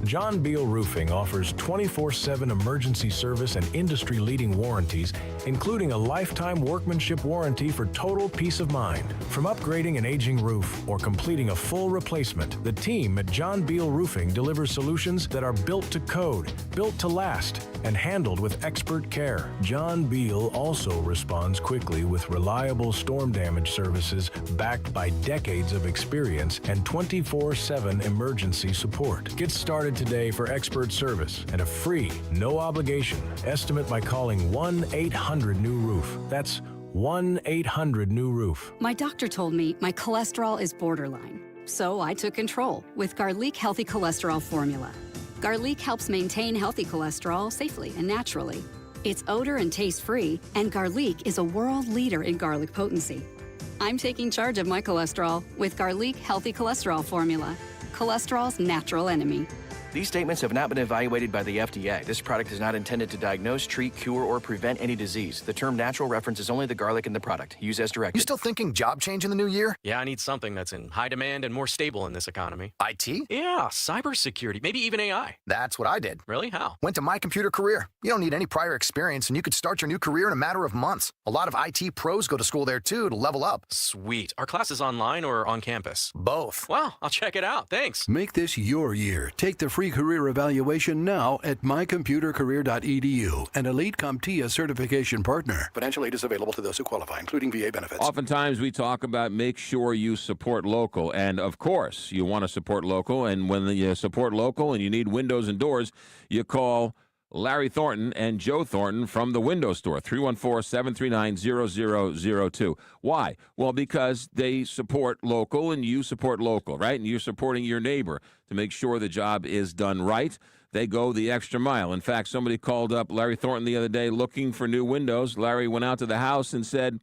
John Beal Roofing offers 24/7 emergency service and industry-leading warranties, including a lifetime workmanship warranty for total peace of mind. From upgrading an aging roof or completing a full replacement, the team at John Beal Roofing delivers solutions that are built to code, built to last, and handled with expert care. John Beal also responds quickly with reliable storm damage services backed by decades of experience and 24/7 emergency support. Get started today for expert service and a free, no-obligation estimate by calling 1-800-NEW-ROOF. That's 1-800-NEW-ROOF. My doctor told me my cholesterol is borderline, so I took control with Garlic Healthy Cholesterol Formula. Garlic helps maintain healthy cholesterol safely and naturally. It's odor and taste-free, and Garlic is a world leader in garlic potency. I'm taking charge of my cholesterol with Garlic Healthy Cholesterol Formula, cholesterol's natural enemy. These statements have not been evaluated by the FDA. This product is not intended to diagnose, treat, cure, or prevent any disease. The term natural references only the garlic in the product. Use as directed. You still thinking job change in the new year? Yeah, I need something that's in high demand and more stable in this economy. IT? Yeah, cybersecurity, maybe even AI. That's what I did. Really? How? Went to My Computer Career. You don't need any prior experience, and you could start your new career in a matter of months. A lot of IT pros go to school there, too, to level up. Sweet. Are classes online or on campus? Both. Wow, I'll check it out. Thanks. Make this your year. Take the free free career evaluation now at mycomputercareer.edu, an elite CompTIA certification partner. Financial aid is available to those who qualify, including VA benefits. Oftentimes we talk about make sure you support local, and of course you want to support local, and when you support local and you need windows and doors, you call Larry Thornton and Joe Thornton from the Window Store, 314-739-0002. Why? Well, because they support local and you support local, right? And you're supporting your neighbor to make sure the job is done right. They go the extra mile. In fact, somebody called up Larry Thornton the other day looking for new windows. Larry went out to the house and said,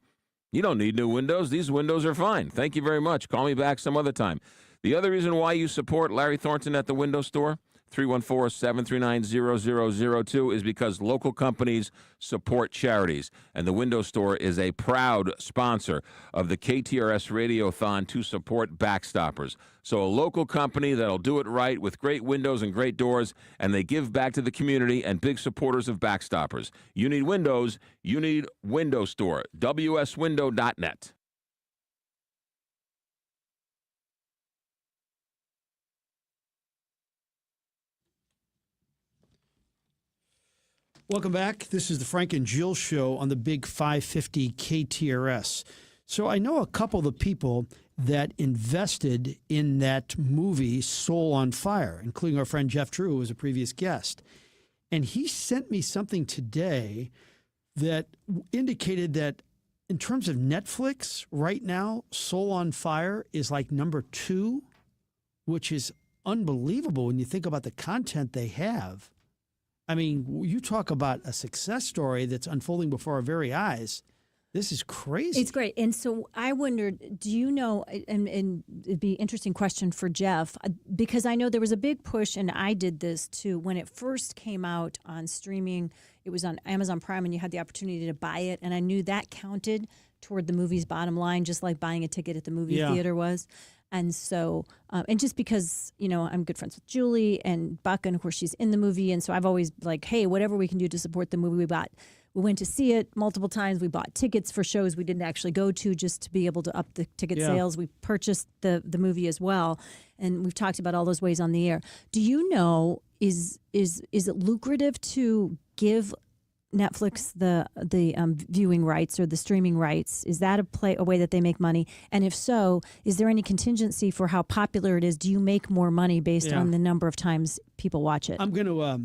"You don't need new windows. These windows are fine. Thank you very much. Call me back some other time." The other reason why you support Larry Thornton at the Window Store, 314-739-0002, is because local companies support charities. And the Window Store is a proud sponsor of the KTRS Radiothon to support Backstoppers. So a local company that'll do it right with great windows and great doors, and they give back to the community and big supporters of Backstoppers. You need windows, you need Window Store, wswindow.net. Welcome back. This is the Frank and Jill Show on the Big 550 KTRS. So I know a couple of the people that invested in that movie Soul on Fire, including our friend Jeff Drew, who was a previous guest. And he sent me something today that indicated that in terms of Netflix right now, Soul on Fire is like number 2, which is unbelievable when you think about the content they have. I mean, you talk about a success story that's unfolding before our very eyes. This is crazy. It's great. And so I wondered, do you know, and it'd be an interesting question for Jeff, because I know there was a big push, and I did this too, when it first came out on streaming. It was on Amazon Prime, and you had the opportunity to buy it, and I knew that counted toward the movie's bottom line, just like buying a ticket at the movie theater was. And so, and just because, you know, I'm good friends with Julie and Buck, and of course she's in the movie. And so I've always like, hey, whatever we can do to support the movie. We went to see it multiple times. We bought tickets for shows we didn't actually go to just to be able to up the ticket sales. We purchased the movie as well. And we've talked about all those ways on the air. Do you know, is it lucrative to give Netflix the viewing rights or the streaming rights? Is that a way that they make money? And if so, is there any contingency for how popular it is? Do you make more money based on the number of times people watch it? I'm gonna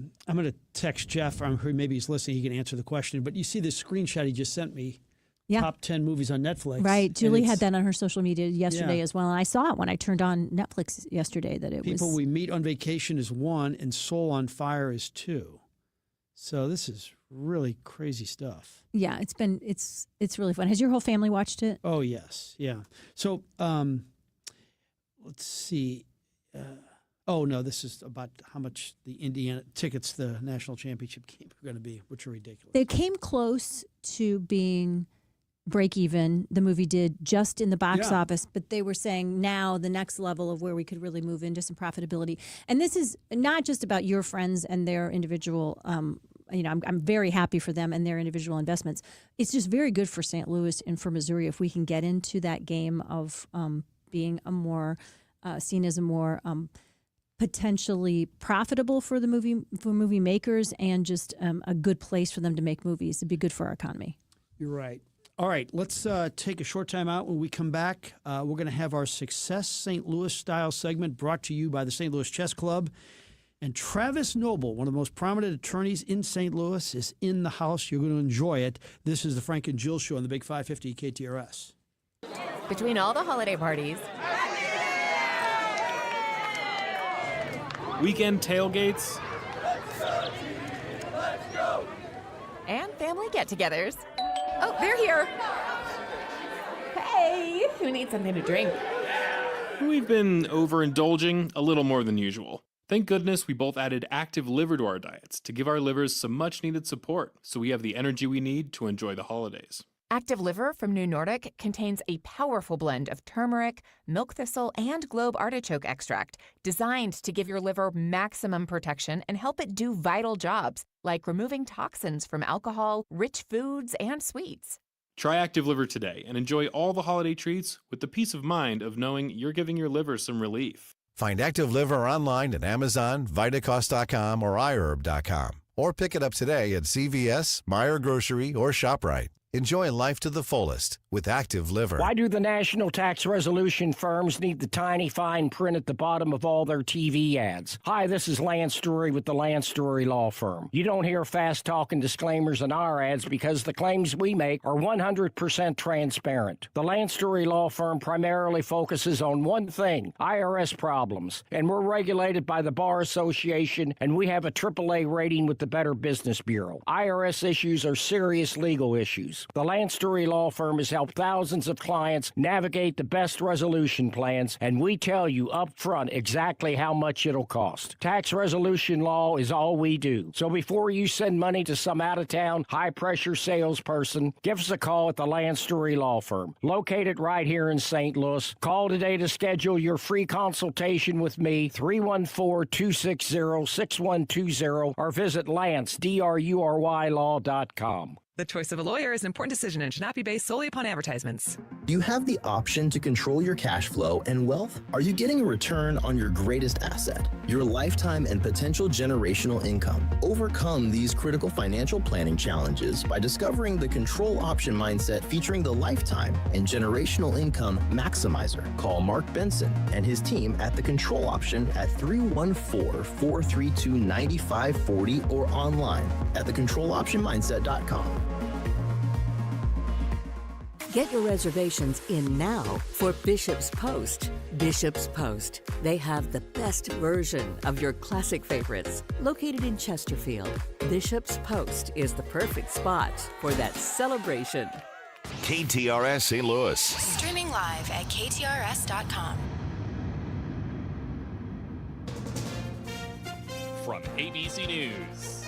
text Jeff. Maybe he's listening. He can answer the question. But you see this screenshot he just sent me. Yeah. Top 10 movies on Netflix. Right. Julie had that on her social media yesterday as well. And I saw it when I turned on Netflix yesterday that it was. People We Meet on Vacation is 1 and Soul on Fire is 2. So this is really crazy stuff. Yeah, it's really fun. Has your whole family watched it? Oh, yes. Yeah. So let's see. No, this is about how much the Indiana tickets, the national championship game, are going to be, which are ridiculous. They came close to being break even. The movie did just in the box office, but they were saying now the next level of where we could really move into some profitability. And this is not just about your friends and their individual I'm very happy for them and their individual investments. It's just very good for St. Louis and for Missouri if we can get into that game of being a more seen as a more potentially profitable for the movie makers and just a good place for them to make movies. It'd be good for our economy. You're right. All right, let's take a short time out. When we come back, we're going to have our Success St. Louis style segment brought to you by the St. Louis Chess Club. And Travis Noble, one of the most prominent attorneys in St. Louis, is in the house. You're going to enjoy it. This is the Frank and Jill Show on the Big 550 KTRS. Between all the holiday parties, weekend tailgates, and family get-togethers. Oh, they're here. Hey, who needs something to drink? we've been overindulging a little more than usual. Thank goodness we both added active liver to our diets to give our livers some much-needed support so we have the energy we need to enjoy the holidays. Active Liver from New Nordic contains a powerful blend of turmeric, milk thistle, and globe artichoke extract designed to give your liver maximum protection and help it do vital jobs like removing toxins from alcohol, rich foods, and sweets. Try Active Liver today and enjoy all the holiday treats with the peace of mind of knowing you're giving your liver some relief. Find Active Liver online at Amazon, Vitacost.com, or iHerb.com. Or pick it up today at CVS, Meijer Grocery, or ShopRite. Enjoy life to the fullest with Active Liver. Why do the national tax resolution firms need the tiny fine print at the bottom of all their TV ads? Hi, this is Lance Story with the Lance Story Law Firm. You don't hear fast-talking disclaimers in our ads because the claims we make are 100% transparent. The Lance Story Law Firm primarily focuses on one thing, IRS problems, and we're regulated by the Bar Association, and we have a AAA rating with the Better Business Bureau. IRS issues are serious legal issues. The Lance Story Law Firm has helped thousands of clients navigate the best resolution plans, and we tell you up front exactly how much it'll cost. Tax resolution law is all we do. So before you send money to some out-of-town, high-pressure salesperson, give us a call at the Lance Story Law Firm, located right here in St. Louis. Call today to schedule your free consultation with me, 314-260-6120, or visit lance.drurylaw.com. The choice of a lawyer is an important decision and should not be based solely upon advertisements. Do you have the option to control your cash flow and wealth? Are you getting a return on your greatest asset, your lifetime and potential generational income? Overcome these critical financial planning challenges by discovering the control option mindset featuring the lifetime and generational income maximizer. Call Mark Benson and his team at the Control Option at 314-432-9540 or online at thecontroloptionmindset.com. Get your reservations in now for Bishop's Post. Bishop's Post. They have the best version of your classic favorites. Located in Chesterfield, Bishop's Post is the perfect spot for that celebration. KTRS St. Louis. Streaming live at KTRS.com. From ABC News,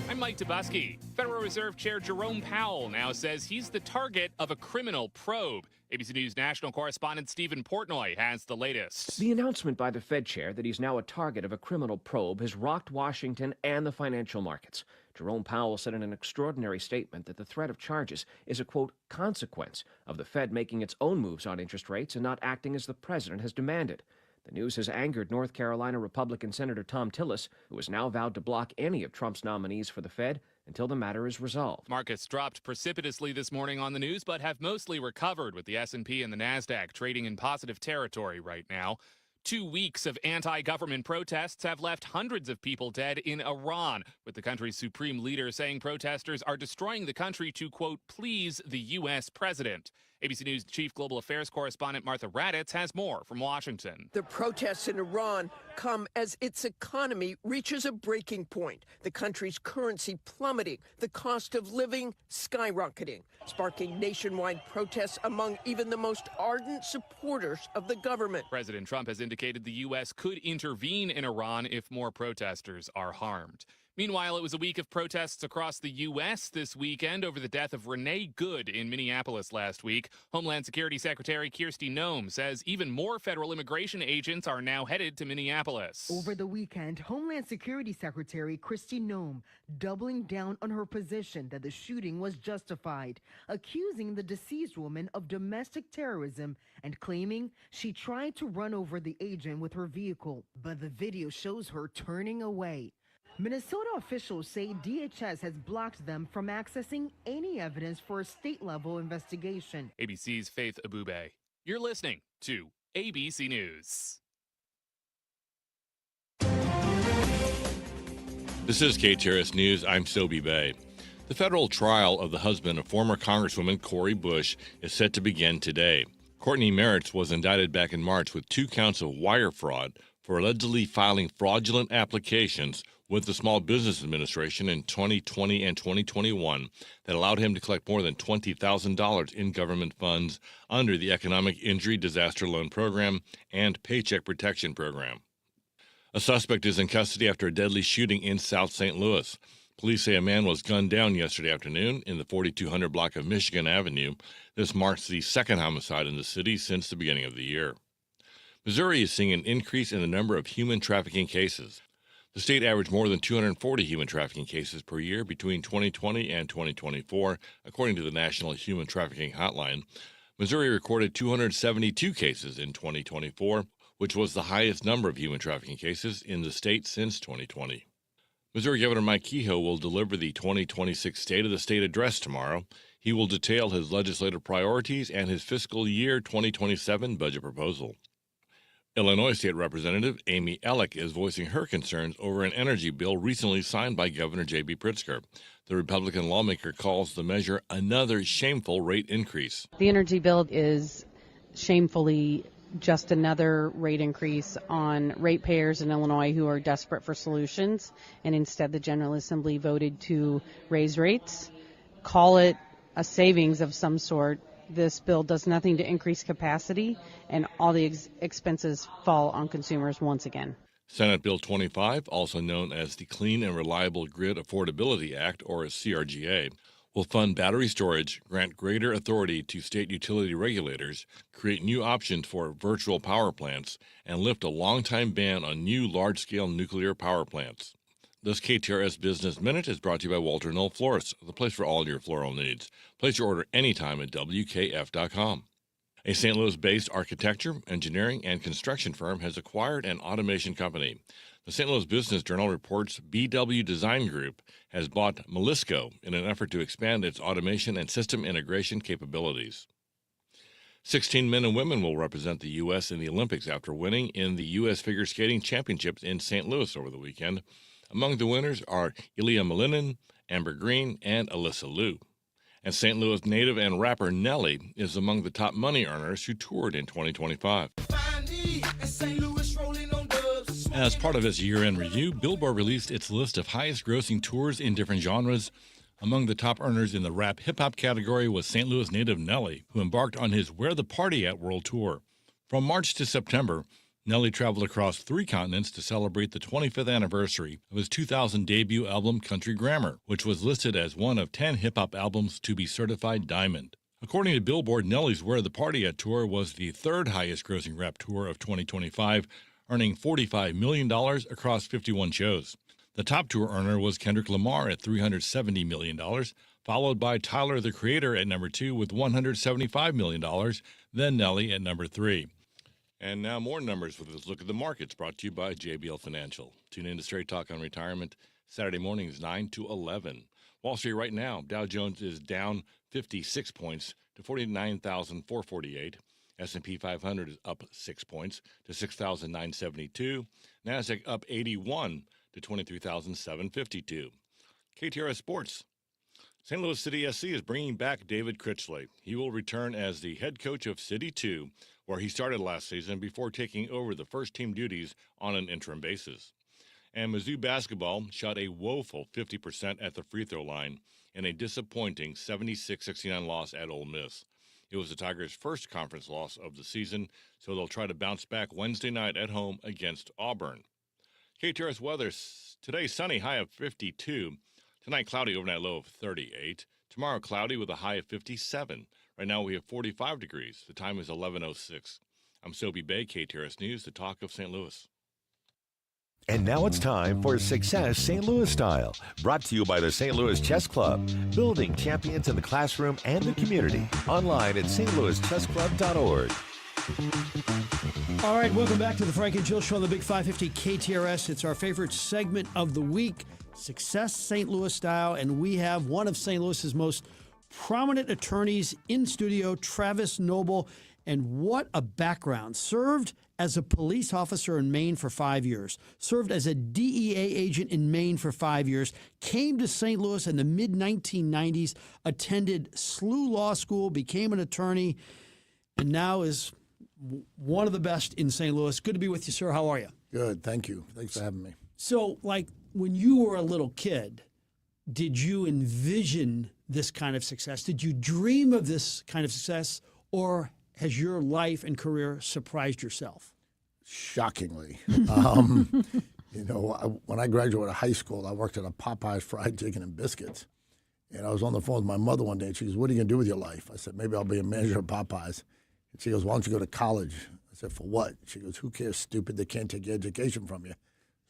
I'm Mike Tobuski. Federal Reserve Chair Jerome Powell now says he's the target of a criminal probe. ABC News national correspondent Stephen Portnoy has the latest. The announcement by the Fed chair that he's now a target of a criminal probe has rocked Washington and the financial markets. Jerome Powell said in an extraordinary statement that the threat of charges is a, quote, consequence of the Fed making its own moves on interest rates and not acting as the president has demanded. The news has angered North Carolina Republican Senator Tom Tillis, who has now vowed to block any of Trump's nominees for the Fed until the matter is resolved. Markets dropped precipitously this morning on the news, but have mostly recovered, with the S&P and the Nasdaq trading in positive territory right now. 2 weeks of anti-government protests have left hundreds of people dead in Iran, with the country's supreme leader saying protesters are destroying the country to, quote, please the U.S. president. ABC News chief global affairs correspondent Martha Raddatz has more from Washington. The protests in Iran come as its economy reaches a breaking point, the country's currency plummeting, the cost of living skyrocketing, sparking nationwide protests among even the most ardent supporters of the government. President Trump has indicated the U.S. could intervene in Iran if more protesters are harmed. Meanwhile, it was a week of protests across the U.S. this weekend over the death of Renee Good in Minneapolis last week. Homeland Security Secretary Kristi Noem says even more federal immigration agents are now headed to Minneapolis. Over the weekend, Homeland Security Secretary Kristi Noem doubling down on her position that the shooting was justified, accusing the deceased woman of domestic terrorism and claiming she tried to run over the agent with her vehicle, but the video shows her turning away. Minnesota officials say DHS has blocked them from accessing any evidence for a state-level investigation. ABC's Faith Abube. You're listening to ABC News. This is KTRS News. I'm Sobe Bay. The federal trial of the husband of former Congresswoman Cori Bush is set to begin today. Courtney Merritt was indicted back in March with 2 counts of wire fraud for allegedly filing fraudulent applications with the Small Business Administration in 2020 and 2021 that allowed him to collect more than $20,000 in government funds under the Economic Injury Disaster Loan Program and Paycheck Protection Program. A suspect is in custody after a deadly shooting in South St. Louis. Police say a man was gunned down yesterday afternoon in the 4200 block of Michigan Avenue. This marks the second homicide in the city since the beginning of the year. Missouri is seeing an increase in the number of human trafficking cases. The state averaged more than 240 human trafficking cases per year between 2020 and 2024, according to the National Human Trafficking Hotline. Missouri recorded 272 cases in 2024, which was the highest number of human trafficking cases in the state since 2020. Missouri Governor Mike Kehoe will deliver the 2026 State of the State address tomorrow. He will detail his legislative priorities and his fiscal year 2027 budget proposal. Illinois State Representative Amy Ellick is voicing her concerns over an energy bill recently signed by Governor J.B. Pritzker. The Republican lawmaker calls the measure another shameful rate increase. The energy bill is shamefully just another rate increase on ratepayers in Illinois who are desperate for solutions, and instead the General Assembly voted to raise rates, call it a savings of some sort. This bill does nothing to increase capacity, and all the expenses fall on consumers once again. Senate Bill 25, also known as the Clean and Reliable Grid Affordability Act, or CRGA, will fund battery storage, grant greater authority to state utility regulators, create new options for virtual power plants, and lift a longtime ban on new large-scale nuclear power plants. This KTRS Business Minute is brought to you by Walter Knoll Florists, the place for all your floral needs. Place your order anytime at WKF.com. A St. Louis-based architecture, engineering, and construction firm has acquired an automation company. The St. Louis Business Journal reports BW Design Group has bought Melisco in an effort to expand its automation and system integration capabilities. 16 men and women will represent the U.S. in the Olympics after winning in the U.S. Figure Skating Championships in St. Louis over the weekend. Among the winners are Ilya Malinin, Amber Green, and Alyssa Liu. And St. Louis native and rapper Nelly is among the top money earners who toured in 2025. As part of its year-end review, Billboard released its list of highest-grossing tours in different genres. Among the top earners in the rap hip-hop category was St. Louis native Nelly, who embarked on his Where the Party At World Tour. From March to September, Nelly traveled across 3 continents to celebrate the 25th anniversary of his 2000 debut album Country Grammar, which was listed as one of 10 hip-hop albums to be certified diamond. According to Billboard, Nelly's Where the Party At tour was the 3rd highest-grossing rap tour of 2025, earning $45 million across 51 shows. The top tour earner was Kendrick Lamar at $370 million, followed by Tyler, the Creator, at number 2 with $175 million, then Nelly at number 3. And now more numbers with this look at the markets, brought to you by JBL Financial. Tune in to Straight Talk on Retirement, Saturday mornings 9 to 11. Wall Street right now, Dow Jones is down 56 points to 49,448. S&P 500 is up 6 points to 6,972. NASDAQ up 81 to 23,752. KTRS Sports. St. Louis City SC is bringing back David Critchley. He will return as the head coach of City 2, where he started last season before taking over the first-team duties on an interim basis. And Mizzou basketball shot a woeful 50% at the free throw line in a disappointing 76-69 loss at Ole Miss. It was the Tigers' first conference loss of the season, so they'll try to bounce back Wednesday night at home against Auburn. KTRS weather, today sunny, high of 52. Tonight cloudy, overnight low of 38. Tomorrow cloudy with a high of 57. Right now we have 45 degrees. The time is 11:06. I'm Sobe Bay, KTRS News, the talk of St. Louis. And now it's time for Success St. Louis Style, brought to you by the St. Louis Chess Club, building champions in the classroom and the community. Online at stlouischessclub.org. All right, welcome back to the Frank and Jill Show on the Big 550 KTRS. It's our favorite segment of the week, Success St. Louis Style, and we have one of St. Louis's most prominent attorneys in studio, Travis Noble. And what a background. Served as a police officer in Maine for 5 years, served as a DEA agent in Maine for 5 years, came to St. Louis in the mid-1990s, attended SLU Law School, became an attorney, and now is one of the best in St. Louis. Good to be with you, sir. How are you? Good. Thank you. Thanks for having me. So, like, when you were a little kid, did you envision this kind of success? Did you dream of this kind of success, or has your life and career surprised yourself? Shockingly. When I graduated high school, I worked at a Popeyes fried chicken and biscuits. And I was on the phone with my mother one day, and she goes, "What are you going to do with your life?" I said, "Maybe I'll be a manager at Popeyes." And she goes, "Why don't you go to college?" I said, "For what?" She goes, "Who cares, stupid? They can't take your education from you."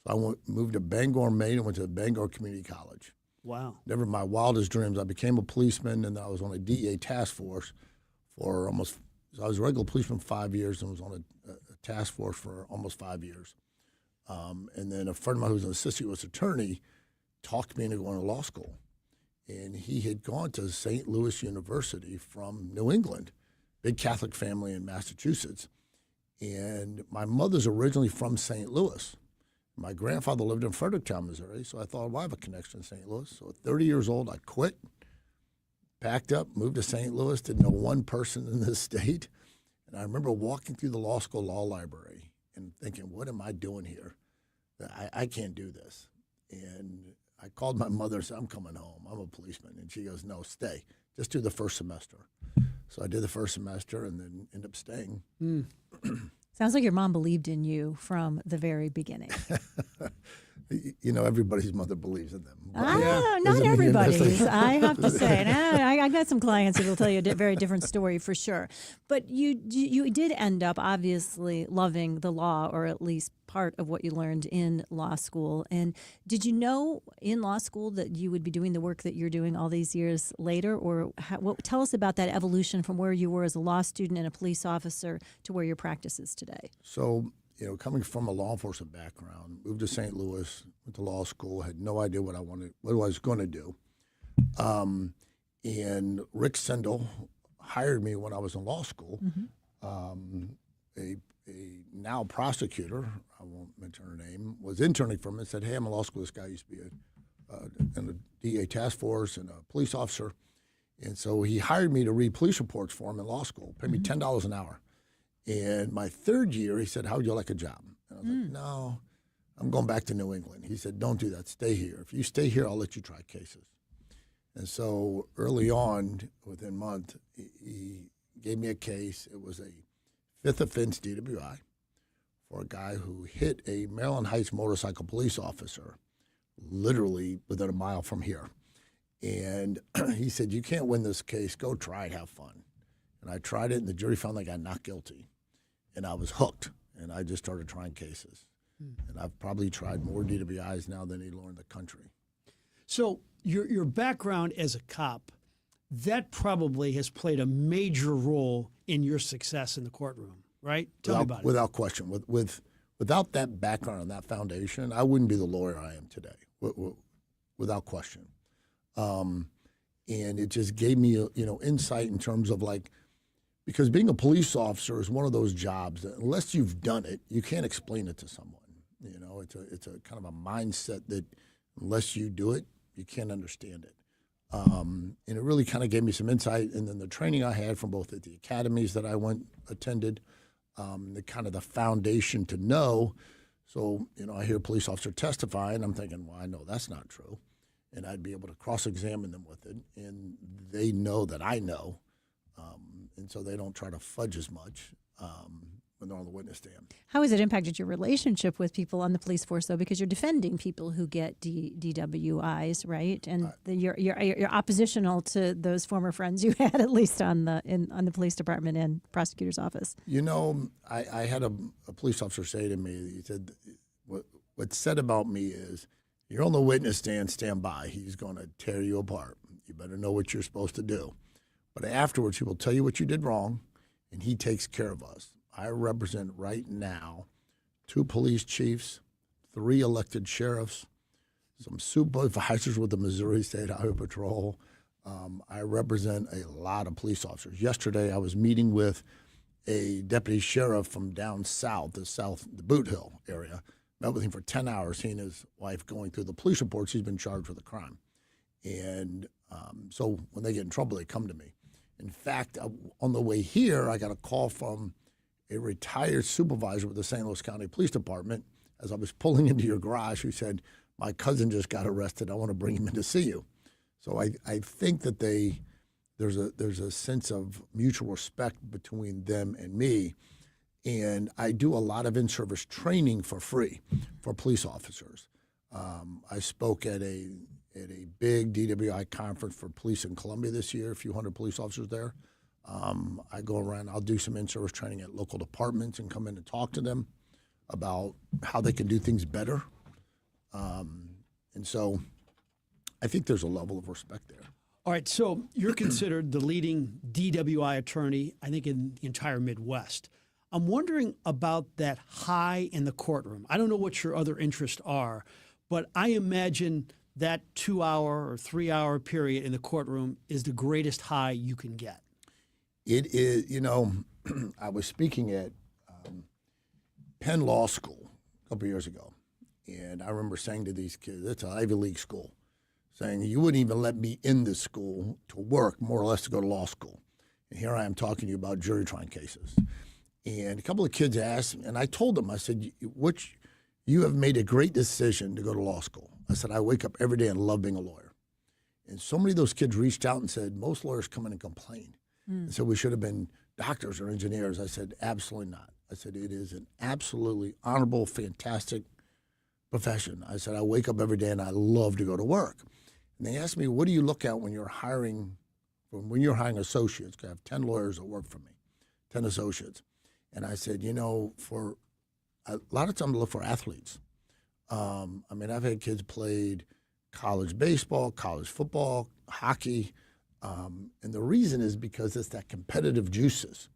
So I moved to Bangor, Maine, and went to Bangor Community College. Wow. Never in my wildest dreams. I became a policeman, and I was on a DEA task force for almost. So I was a regular policeman 5 years and was on a task force for almost 5 years. And then a friend of mine who's an assistant U.S. attorney talked me into going to law school. And he had gone to St. Louis University from New England, big Catholic family in Massachusetts. And my mother's originally from St. Louis. My grandfather lived in Fredericktown, Missouri, so I thought, well, I have a connection in St. Louis. So at 30 years old, I quit, packed up, moved to St. Louis, didn't know one person in this state. And I remember walking through the law school law library and thinking, what am I doing here? I can't do this. And I called my mother and said, I'm coming home. I'm a policeman. And she goes, no, stay. Just do the first semester. So I did the first semester and then ended up staying. Sounds like your mom believed in you from the very beginning. You know, everybody's mother believes in them. Not everybody's, I have to say. And I got some clients who will tell you a very different story for sure. But you did end up obviously loving the law, or at least part of what you learned in law school. And did you know in law school that you would be doing the work that you're doing all these years later? Or tell us about that evolution from where you were as a law student and a police officer to where your practice is today. So, you know, coming from a law enforcement background, moved to St. Louis, went to law school, had no idea what I was going to do. And Rick Sendell hired me when I was in law school. A now prosecutor, I won't mention her name, was interning for me and said, hey, I'm in law school. This guy used to be in a DA task force and a police officer. And so he hired me to read police reports for him in law school, paid me $10 an hour. And my third year, he said, how would you like a job? And I was like, no, I'm going back to New England. He said, don't do that. Stay here. If you stay here, I'll let you try cases. And so early on, within a month, he gave me a case. It was a fifth offense DWI for a guy who hit a Maryland Heights motorcycle police officer literally within a mile from here. And he said, you can't win this case. Go try it. Have fun. And I tried it, and the jury found I got not guilty. And I was hooked, and I just started trying cases. And I've probably tried more DWIs now than any law in the country. So your background as a cop, that probably has played a major role in your success in the courtroom, right? Tell me about it. Without question. Without that background and that foundation, I wouldn't be the lawyer I am today, without question. And it just gave me, insight in terms of because being a police officer is one of those jobs that unless you've done it, you can't explain it to someone. It's a kind of a mindset that unless you do it, you can't understand it. And it really kind of gave me some insight. And then the training I had from both at the academies that I attended, the foundation to know. So, I hear a police officer testify, and I'm thinking, well, I know that's not true. And I'd be able to cross-examine them with it. And they know that I know. And so they don't try to fudge as much when they're on the witness stand. How has it impacted your relationship with people on the police force, though? Because you're defending people who get DWIs, right? And you're oppositional to those former friends you had, at least on the police department and prosecutor's office. I had a police officer say to me, he said, what's said about me is, you're on the witness stand, stand by. He's going to tear you apart. You better know what you're supposed to do. But afterwards, he will tell you what you did wrong, and he takes care of us. I represent right now 2 police chiefs, 3 elected sheriffs, some supervisors with the Missouri State Highway Patrol. I represent a lot of police officers. Yesterday, I was meeting with a deputy sheriff from down south, the Boot Hill area. Met with him for 10 hours, he and his wife going through the police reports. He's been charged with a crime. And so when they get in trouble, they come to me. In fact, on the way here, I got a call from a retired supervisor with the St. Louis County Police Department as I was pulling into your garage, who said, my cousin just got arrested. I want to bring him in to see you. So I think that there's a sense of mutual respect between them and me. And I do a lot of in-service training for free for police officers. I spoke at a big DWI conference for police in Columbia this year, a few hundred police officers there. I go around, I'll do some in-service training at local departments and come in and talk to them about how they can do things better. And so I think there's a level of respect there. All right, so you're considered the leading DWI attorney, I think, in the entire Midwest. I'm wondering about that high in the courtroom. I don't know what your other interests are, but I imagine that 2-hour or 3-hour period in the courtroom is the greatest high you can get. It is, I was speaking at Penn Law School a couple years ago, and I remember saying to these kids, it's an Ivy League school, saying you wouldn't even let me in this school to work, more or less to go to law school. And here I am talking to you about jury trying cases. And a couple of kids asked me, and I told them, I said, you have made a great decision to go to law school. I said, I wake up every day and love being a lawyer. And so many of those kids reached out and said, most lawyers come in and complain. And so we should have been doctors or engineers. I said, absolutely not. I said, it is an absolutely honorable, fantastic profession. I said, I wake up every day and I love to go to work. And they asked me, what do you look at when you're hiring associates? 'Cause I have 10 lawyers that work for me, 10 associates. And I said, for a lot of times I look for athletes. I've had kids played college baseball, college football, hockey. And the reason is because it's that competitive juices.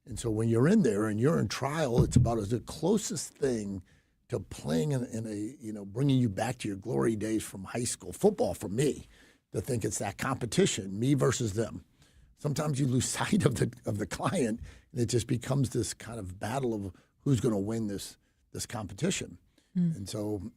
And so when you're in there and you're in trial, it's about the closest thing to playing in a bringing you back to your glory days from high school football for me, to think it's that competition, me versus them. Sometimes you lose sight of the client, and it just becomes this kind of battle of who's going to win this competition. And so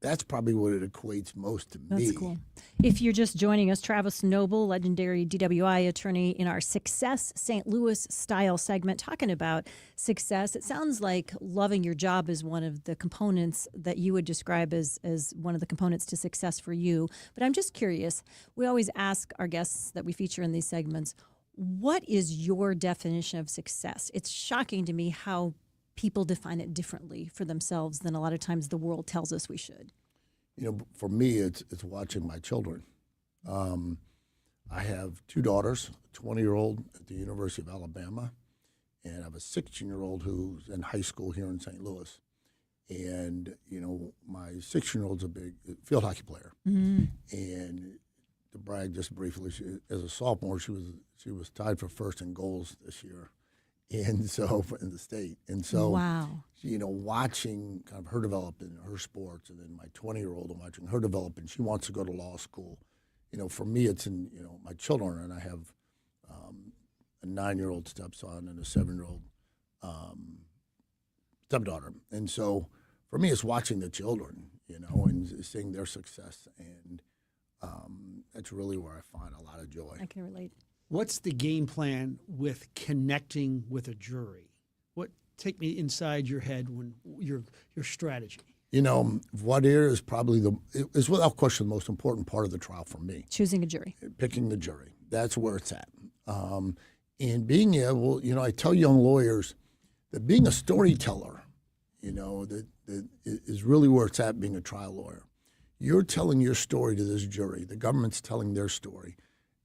that's probably what it equates most to me. That's cool. If you're just joining us, Travis Noble, legendary DWI attorney, in our Success St. Louis style segment, talking about success. It sounds like loving your job is one of the components that you would describe as one of the components to success for you. But I'm just curious. We always ask our guests that we feature in these segments, what is your definition of success? It's shocking to me how people define it differently for themselves than a lot of times the world tells us we should. For me, it's watching my children. I have 2 daughters, a 20-year-old at the University of Alabama, and I have a 16-year-old who's in high school here in St. Louis. And, my 16-year-old's a big field hockey player. Mm-hmm. And to brag just briefly, as a sophomore, she was tied for first in goals this year. And so in the state. And so, wow. Watching kind of her develop in her sports, and then my 20-year-old, and watching her develop, and she wants to go to law school. For me, it's in, my children, and I have a 9-year-old stepson and a 7-year-old stepdaughter. And so for me, it's watching the children, and seeing their success. And that's really where I find a lot of joy. I can relate. What's the game plan with connecting with a jury? Take me inside your head when your strategy. Voir dire is probably is without question the most important part of the trial for me. Choosing a jury. Picking the jury. That's where it's at. And being able, I tell young lawyers that being a storyteller, that is really where it's at being a trial lawyer. You're telling your story to this jury. The government's telling their story.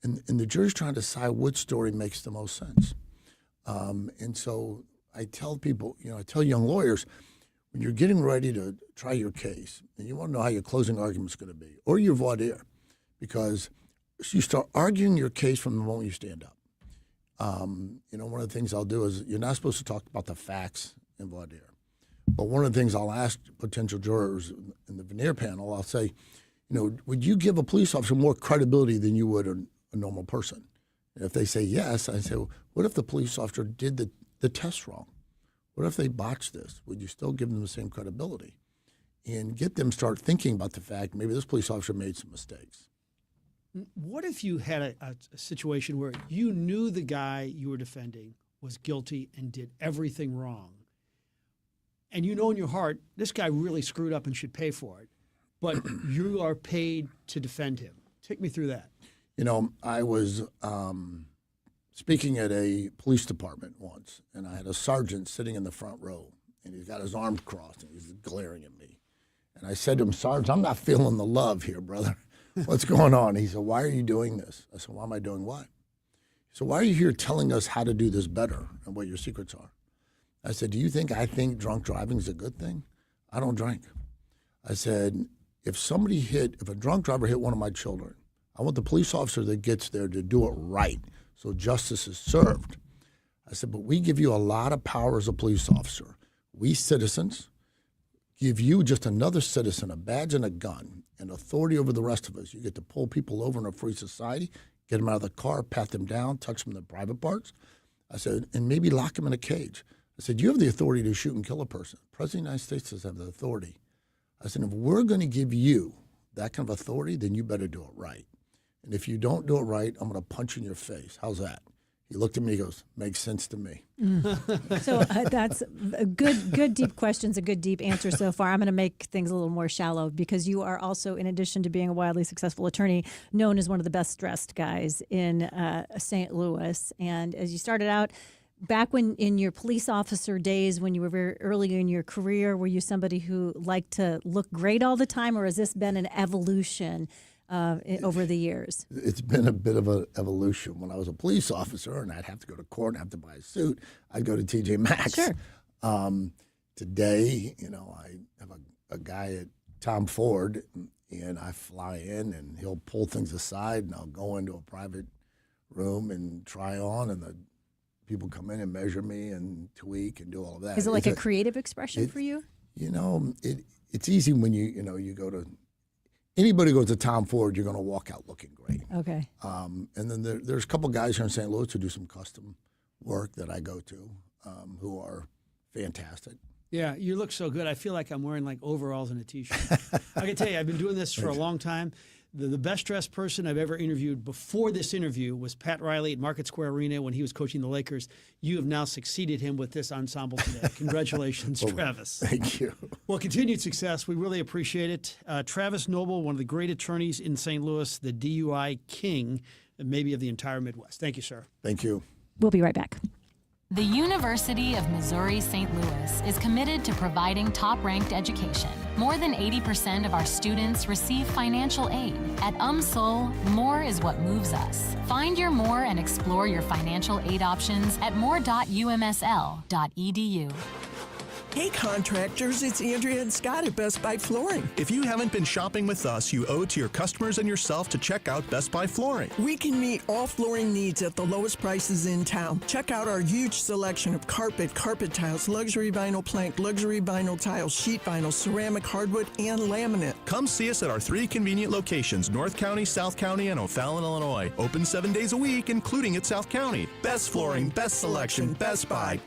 And the jury's trying to decide which story makes the most sense. And so I tell people, I tell young lawyers, when you're getting ready to try your case, and you want to know how your closing argument's going to be, or your voir dire, because you start arguing your case from the moment you stand up. One of the things I'll do is you're not supposed to talk about the facts in voir dire. But one of the things I'll ask potential jurors in the veneer panel, I'll say, would you give a police officer more credibility than you would a normal person? And if they say yes, I say, well, what if the police officer did the test wrong? What if they botched this? Would you still give them the same credibility? And get them start thinking about the fact maybe this police officer made some mistakes. What if you had a situation where you knew the guy you were defending was guilty and did everything wrong, and you know in your heart, this guy really screwed up and should pay for it, but you are paid to defend him? Take me through that. I was speaking at a police department once, and I had a sergeant sitting in the front row, and he's got his arms crossed, and he's glaring at me. And I said to him, Sarge, I'm not feeling the love here, brother. What's going on? He said, why are you doing this? I said, why am I doing what? He said, why are you here telling us how to do this better and what your secrets are? I said, do you think I think drunk driving is a good thing? I don't drink. I said, if a drunk driver hit one of my children, I want the police officer that gets there to do it right so justice is served. I said, but we give you a lot of power as a police officer. We citizens give you, just another citizen, a badge and a gun and authority over the rest of us. You get to pull people over in a free society, get them out of the car, pat them down, touch them in the private parts. I said, and maybe lock them in a cage. I said, you have the authority to shoot and kill a person. The President of the United States does have the authority. I said, if we're going to give you that kind of authority, then you better do it right. And if you don't do it right, I'm going to punch you in your face. How's that? He looked at me, he goes, makes sense to me. So that's a good deep questions, a good deep answer so far. I'm going to make things a little more shallow because you are also, in addition to being a wildly successful attorney, known as one of the best dressed guys in St. Louis. And as you started out, back when in your police officer days, when you were very early in your career, were you somebody who liked to look great all the time, or has this been an evolution over the years? It's been a bit of an evolution. When I was a police officer and I'd have to go to court and have to buy a suit, I'd go to TJ Maxx. Sure. Today, I have a guy at Tom Ford, and I fly in and he'll pull things aside and I'll go into a private room and try on, and the people come in and measure me and tweak and do all of that. Is it like a creative expression for you? It's easy when you go to. Anybody goes to Tom Ford, you're going to walk out looking great. Okay. And then there's a couple guys here in St. Louis who do some custom work that I go to who are fantastic. Yeah, you look so good. I feel like I'm wearing like overalls and a T-shirt. I can tell you, I've been doing this for a long time. The best dressed person I've ever interviewed before this interview was Pat Riley at Market Square Arena when he was coaching the Lakers. You have now succeeded him with this ensemble today. Congratulations, Travis. Thank you. Well, continued success. We really appreciate it. Travis Noble, one of the great attorneys in St. Louis, the DUI king, maybe of the entire Midwest. Thank you, sir. Thank you. We'll be right back. The University of Missouri-St. Louis is committed to providing top-ranked education. More than 80% of our students receive financial aid. At UMSL, more is what moves us. Find your more and explore your financial aid options at more.umsl.edu. Hey contractors, it's Andrea and Scott at Best Buy Flooring. If you haven't been shopping with us, you owe it to your customers and yourself to check out Best Buy Flooring. We can meet all flooring needs at the lowest prices in town. Check out our huge selection of carpet tiles, luxury vinyl plank, luxury vinyl tiles, sheet vinyl, ceramic, hardwood, and laminate. Come see us at our 3 convenient locations, North County, South County, and O'Fallon, Illinois. Open 7 days a week, including at South County. Best flooring, best selection, Best Buy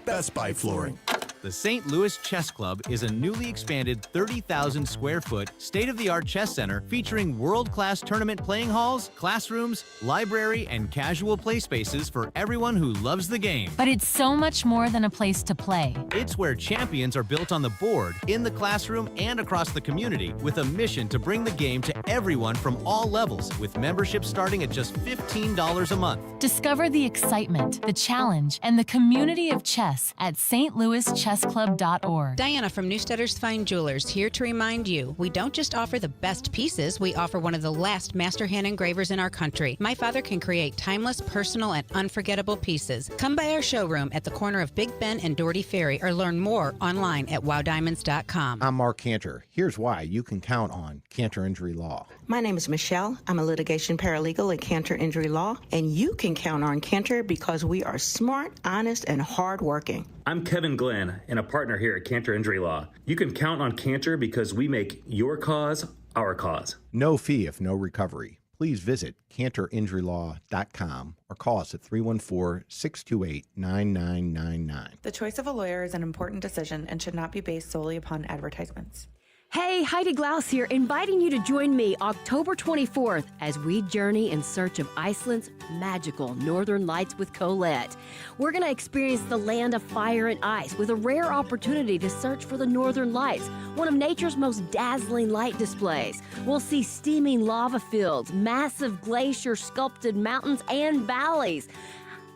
Flooring. The St. Louis Chess Club is a newly expanded 30,000 square foot state-of-the-art chess center featuring world-class tournament playing halls, classrooms, library, and casual play spaces for everyone who loves the game. But it's so much more than a place to play. It's where champions are built on the board, in the classroom, and across the community with a mission to bring the game to everyone from all levels, with membership starting at just $15 a month. Discover the excitement, the challenge, and the community of chess at stlouischessclub.org. Diana from Newstetter's Fine Jewelers here to remind you, we don't just offer the best pieces, we offer one of the last master hand engravers in our country. My father can create timeless, personal, and unforgettable pieces. Come by our showroom at the corner of Big Ben and Doherty Ferry or learn more online at wowdiamonds.com. I'm Mark Cantor. Here's why you can count on Cantor Injury Law. My name is Michelle. I'm a litigation paralegal at Cantor Injury Law, and you can count on Cantor because we are smart, honest, and hardworking. I'm Kevin Glenn, and a partner here at Cantor Injury Law. You can count on Cantor because we make your cause our cause. No fee if no recovery. Please visit cantorinjurylaw.com or call us at 314-628-9999. The choice of a lawyer is an important decision and should not be based solely upon advertisements. Hey, Heidi Glaus here, inviting you to join me October 24th as we journey in search of Iceland's magical Northern Lights with Colette. We're going to experience the land of fire and ice with a rare opportunity to search for the Northern Lights, one of nature's most dazzling light displays. We'll see steaming lava fields, massive glacier-sculpted mountains and valleys,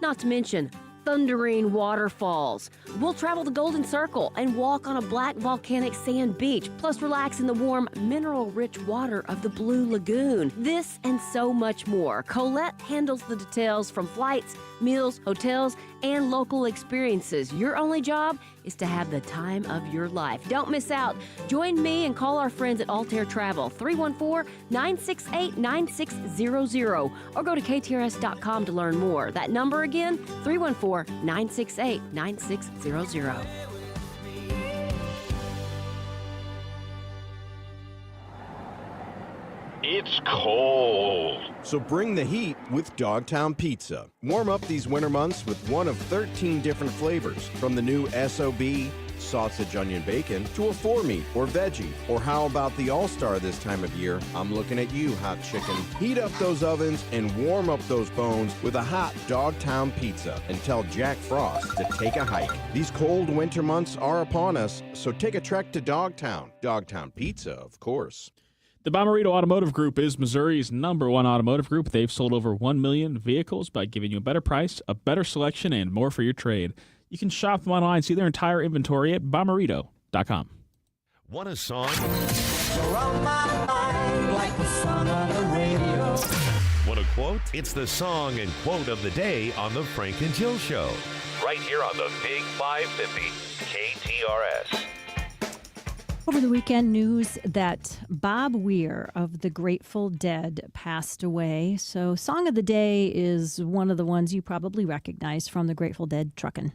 not to mention thundering waterfalls. We'll travel the Golden Circle and walk on a black volcanic sand beach, plus relax in the warm, mineral-rich water of the Blue Lagoon. This and so much more. Colette handles the details from flights meals, hotels, and local experiences. Your only job is to have the time of your life. Don't miss out. Join me and call our friends at Altair Travel, 314-968-9600, or go to KTRS.com to learn more. That number again, 314-968-9600. It's cold. So bring the heat with Dogtown Pizza. Warm up these winter months with one of 13 different flavors, from the new SOB, sausage, onion, bacon, to a 4-meat or veggie. Or how about the all-star this time of year? I'm looking at you, hot chicken. Heat up those ovens and warm up those bones with a hot Dogtown Pizza. And tell Jack Frost to take a hike. These cold winter months are upon us, so take a trek to Dogtown. Dogtown Pizza, of course. The Bommarito Automotive Group is Missouri's #1 automotive group. They've sold over 1 million vehicles by giving you a better price, a better selection, and more for your trade. You can shop them online, see their entire inventory at bommarito.com. Want a song? Around my mind like the song on the radio. Want a quote? It's the song and quote of the day on the Frank and Jill Show. Right here on the Big 550 KTRS. Over the weekend, news that Bob Weir of the Grateful Dead passed away. So Song of the Day is one of the ones you probably recognize from the Grateful Dead, Truckin'.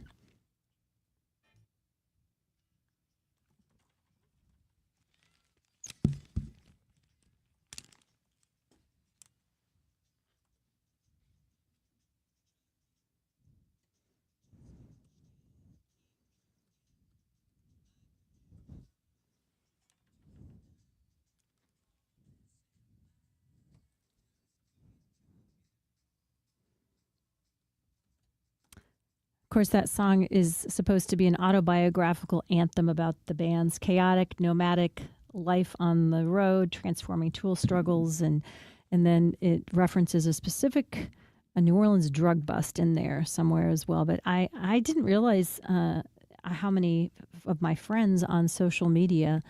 Of course, that song is supposed to be an autobiographical anthem about the band's chaotic, nomadic life on the road, transforming tool struggles, and then it references a specific New Orleans drug bust in there somewhere as well. But I didn't realize how many of my friends on social media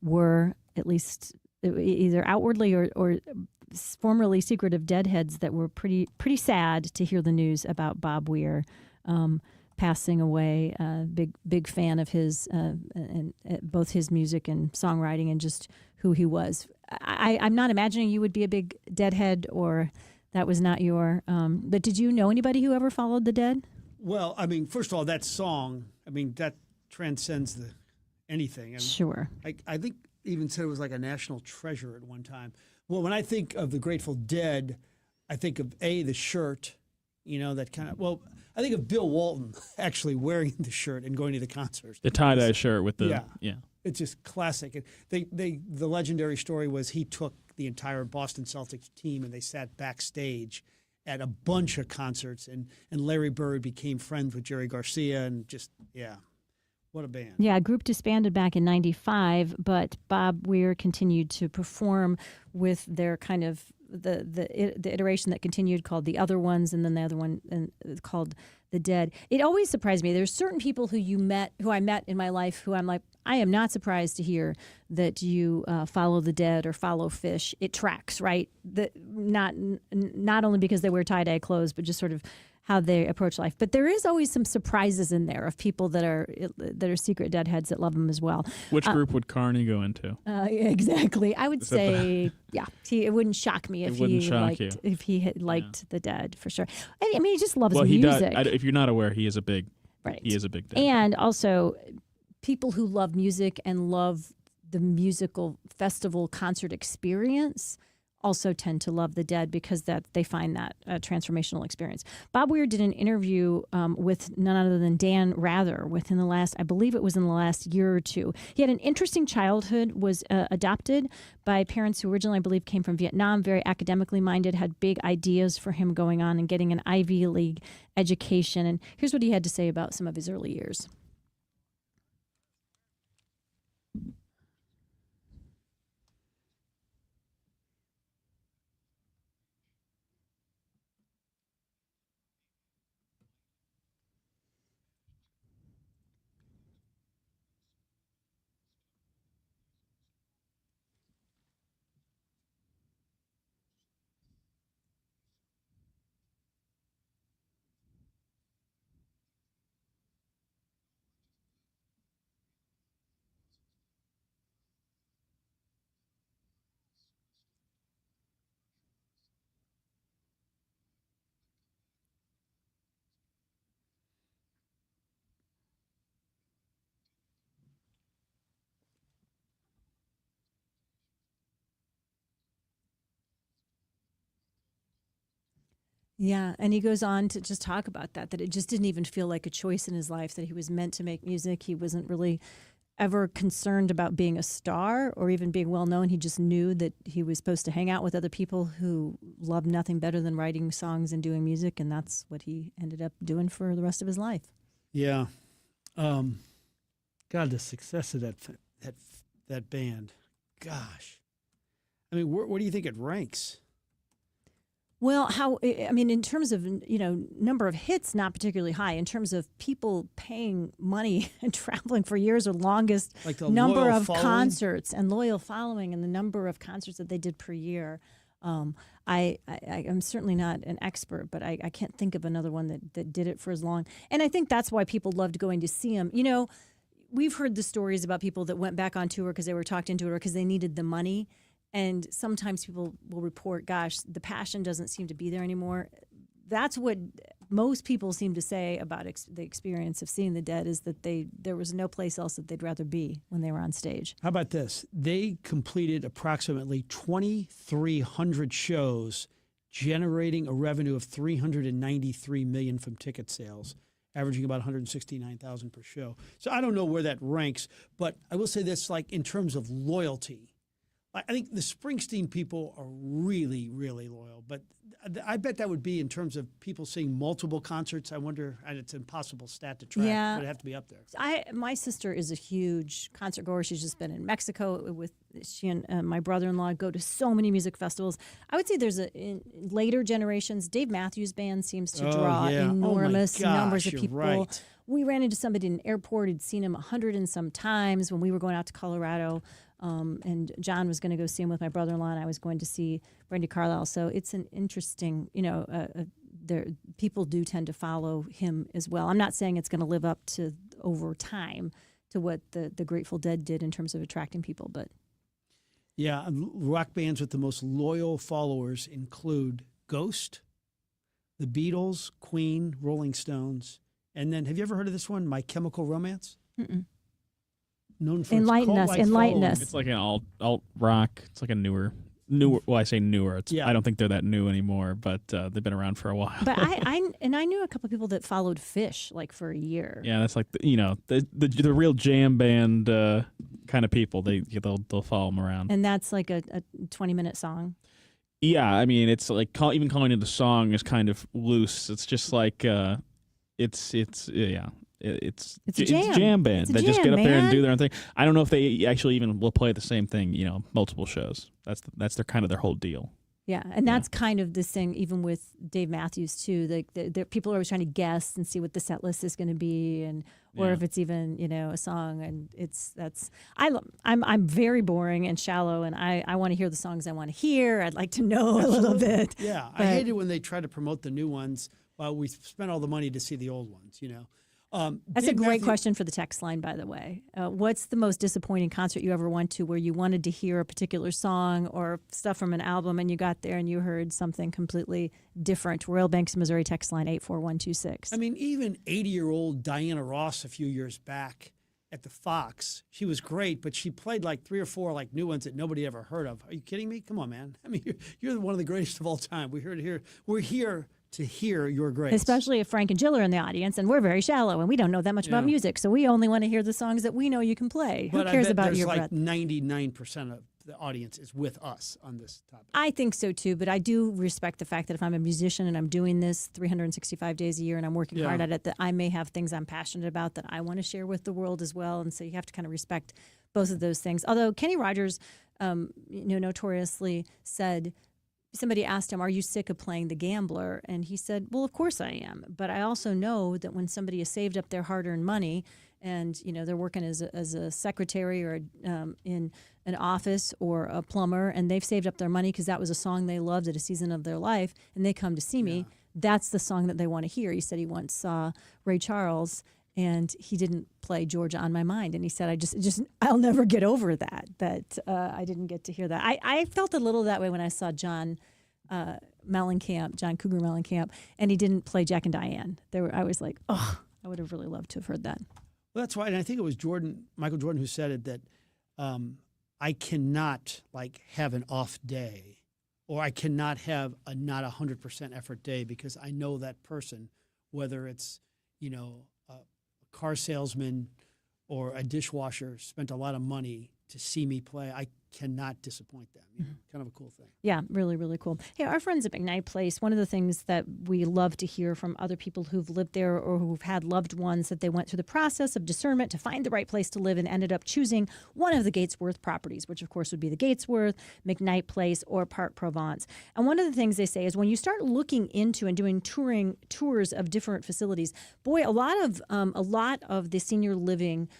were at least either outwardly or formerly secretive Deadheads that were pretty sad to hear the news about Bob Weir passing away. Big fan of his and both his music and songwriting and just who he was. I'm not imagining you would be a big Deadhead, or that was not your. But did you know anybody who ever followed the Dead? Well, I mean, first of all, that song, I mean, that transcends anything. I mean, sure. I think even said it was like a national treasure at one time. Well, when I think of the Grateful Dead, I think of the shirt, that kind of, well, I think of Bill Walton actually wearing the shirt and going to the concerts. The tie-dye shirt with the, yeah. It's just classic. The legendary story was he took the entire Boston Celtics team and they sat backstage at a bunch of concerts, and Larry Bird became friends with Jerry Garcia, and just, what a band. Yeah, a group disbanded back in '95, but Bob Weir continued to perform with their kind of the iteration that continued called The Other Ones, and then the other one called The Dead. It always surprised me. There's certain people who I met in my life who I'm like, I am not surprised to hear that you follow the Dead or follow Fish. It tracks, right? Not only because they wear tie-dye clothes, but just sort of how they approach life. But there is always some surprises in there of people that are secret Deadheads that love them as well. Which group would Carney go into? Exactly. I would say, it wouldn't shock me if he had liked the Dead, for sure. I mean, he just loves music. If you're not aware, he is a big Dead. And also, people who love music and love the musical festival concert experience also tend to love the Dead because that they find that a transformational experience. Bob Weir did an interview with none other than Dan Rather within the last, I believe it was in the last year or two. He had an interesting childhood, was adopted by parents who originally, I believe, came from Vietnam, very academically minded, had big ideas for him going on and getting an Ivy League education. And here's what he had to say about some of his early years. Yeah, and he goes on to just talk about that it just didn't even feel like a choice in his life, that he was meant to make music. He wasn't really ever concerned about being a star or even being well known. He just knew that he was supposed to hang out with other people who loved nothing better than writing songs and doing music, and that's what he ended up doing for the rest of his life. Yeah. God, the success of that band. Gosh. I mean, where do you think it ranks? Well, in terms of, number of hits, not particularly high. In terms of people paying money and traveling for years, or longest Like the number loyal of following? concerts and loyal following, and the number of concerts that they did per year. I'm certainly not an expert, but I can't think of another one that did it for as long. And I think that's why people loved going to see him. We've heard the stories about people that went back on tour because they were talked into it or because they needed the money. And sometimes people will report, gosh, the passion doesn't seem to be there anymore. That's what most people seem to say about the experience of seeing the Dead, is that there was no place else that they'd rather be when they were on stage. How about this? They completed approximately 2,300 shows, generating a revenue of $393 million from ticket sales, averaging about $169,000 per show. So I don't know where that ranks, but I will say this, like in terms of loyalty, I think the Springsteen people are really, really loyal, but I bet that would be in terms of people seeing multiple concerts. I wonder, and it's an impossible stat to track, but it'd have to be up there. My sister is a huge concert goer. She's just been in Mexico she and my brother-in-law go to so many music festivals. I would say in later generations, Dave Matthews Band seems to draw enormous numbers of people. Right. We ran into somebody in an airport who'd seen him 100 and some times when we were going out to Colorado. And John was going to go see him with my brother-in-law, and I was going to see Brandi Carlile. So it's an interesting, people do tend to follow him as well. I'm not saying it's going to live up to over time to what the Grateful Dead did in terms of attracting people, but yeah, rock bands with the most loyal followers include Ghost, the Beatles, Queen, Rolling Stones, and then have you ever heard of this one, My Chemical Romance? Mm-mm. Known for Enlighten us. It's like an alt rock. It's like a newer. Well, I say newer. I don't think they're that new anymore, but they've been around for a while. But I knew a couple of people that followed Fish like for a year. Yeah, that's like the real jam band kind of people. They'll follow them around. And that's like a 20-minute song. Yeah, I mean it's like even calling it a song is kind of loose. It's just like it's a jam band that just get up there and do their own thing. I don't know if they actually even will play the same thing, multiple shows. That's their kind of their whole deal. Yeah, and that's kind of this thing even with Dave Matthews too. The people are always trying to guess and see what the set list is going to be, or if it's even a song. And I'm very boring and shallow, and I want to hear the songs I want to hear. I'd like to know a little bit. Yeah, I hate it when they try to promote the new ones while we spent all the money to see the old ones. That's a great question for the text line, by the way. What's the most disappointing concert you ever went to where you wanted to hear a particular song or stuff from an album and you got there and you heard something completely different? Royal Banks, Missouri, text line 84126. I mean, even 80-year-old Diana Ross a few years back at the Fox, she was great, but she played like 3 or 4 like new ones that nobody ever heard of. Are you kidding me? Come on, man. I mean, you're one of the greatest of all time. We're here to hear your grace. Especially if Frank and Jill are in the audience, and we're very shallow, and we don't know that much about music, so we only want to hear the songs that we know you can play. Who cares about your breadth? 99% of the audience is with us on this topic. I think so, too, but I do respect the fact that if I'm a musician and I'm doing this 365 days a year and I'm working hard at it, that I may have things I'm passionate about that I want to share with the world as well, and so you have to kind of respect both of those things. Although Kenny Rogers, notoriously said, somebody asked him, are you sick of playing the gambler? And he said, well, of course I am. But I also know that when somebody has saved up their hard-earned money and, they're working as a secretary or in an office or a plumber, and they've saved up their money because that was a song they loved at a season of their life, and they come to see me, that's the song that they want to hear. He said he once saw Ray Charles, and he didn't play Georgia on My Mind. And he said, I'll never get over that I didn't get to hear that. I felt a little that way when I saw John Cougar Mellencamp, and he didn't play Jack and Diane. I was like, oh, I would have really loved to have heard that. Well, that's why, and I think it was Michael Jordan, who said it, that I cannot have an off day or I cannot have a not 100% effort day because I know that person, whether it's, a car salesman or a dishwasher, spent a lot of money to see me play. I cannot disappoint them. Kind of a cool thing. Yeah, really, really cool. Hey, our friends at McKnight Place, one of the things that we love to hear from other people who've lived there or who've had loved ones that they went through the process of discernment to find the right place to live and ended up choosing one of the Gatesworth properties, which of course would be the Gatesworth, McKnight Place, or Park Provence. And one of the things they say is when you start looking into and doing tours of different facilities, boy, a lot of the senior living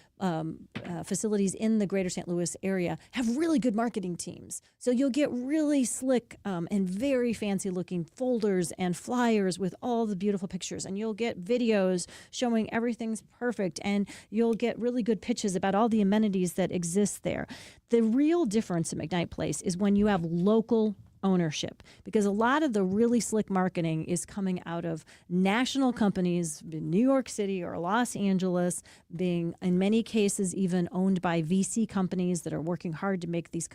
facilities in the greater St. Louis area have really good marketing teams. So you'll get really slick and very fancy looking folders and flyers with all the beautiful pictures. And you'll get videos showing everything's perfect. And you'll get really good pitches about all the amenities that exist there. The real difference at McKnight Place is when you have local ownership, because a lot of the really slick marketing is coming out of national companies in New York City or Los Angeles, being in many cases even owned by VC companies that are working hard to make these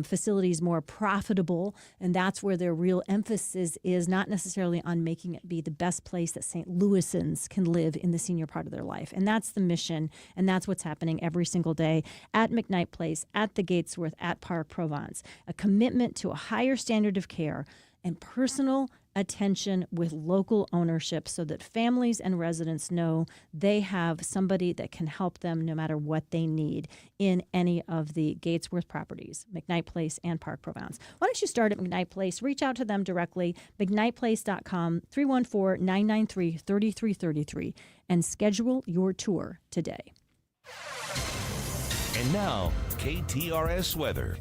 facilities more profitable. And that's where their real emphasis is, not necessarily on making it be the best place that St. Louisans can live in the senior part of their life. And that's the mission, and that's what's happening every single day at McKnight Place, at the Gatesworth, at Park Provence. A commitment to a higher standard of care and personal attention with local ownership so that families and residents know they have somebody that can help them no matter what they need in any of the Gatesworth properties, McKnight Place and Park Provence. Why don't you start at McKnight Place? Reach out to them directly, McKnightPlace.com, 314-993-3333, and schedule your tour today. And now, KTRS weather.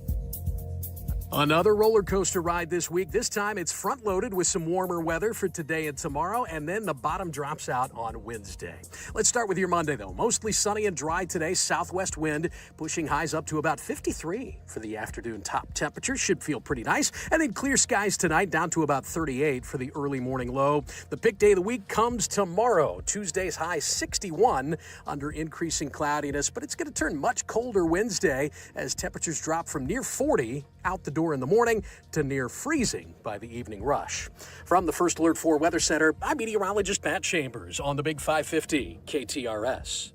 Another roller coaster ride this week. This time it's front-loaded with some warmer weather for today and tomorrow, and then the bottom drops out on Wednesday. Let's start with your Monday, though. Mostly sunny and dry today. Southwest wind pushing highs up to about 53 for the afternoon. Top temperatures should feel pretty nice. And then clear skies tonight, down to about 38 for the early morning low. The pick day of the week comes tomorrow. Tuesday's high 61 under increasing cloudiness, but it's going to turn much colder Wednesday as temperatures drop from near 40 out the door in the morning to near freezing by the evening rush. From the First Alert 4 Weather Center, I'm meteorologist Pat Chambers on the Big 550 KTRS.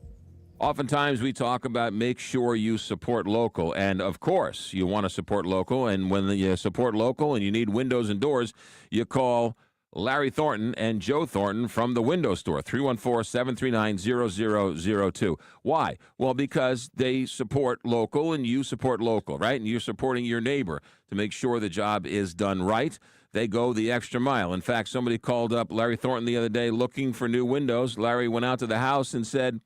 Oftentimes we talk about make sure you support local, and of course you want to support local, and when you support local and you need windows and doors, you call Larry Thornton and Joe Thornton from the Window Store, 314-739-0002. Why? Well, because they support local and you support local, right? And you're supporting your neighbor to make sure the job is done right. They go the extra mile. In fact, somebody called up Larry Thornton the other day looking for new windows. Larry went out to the house and said,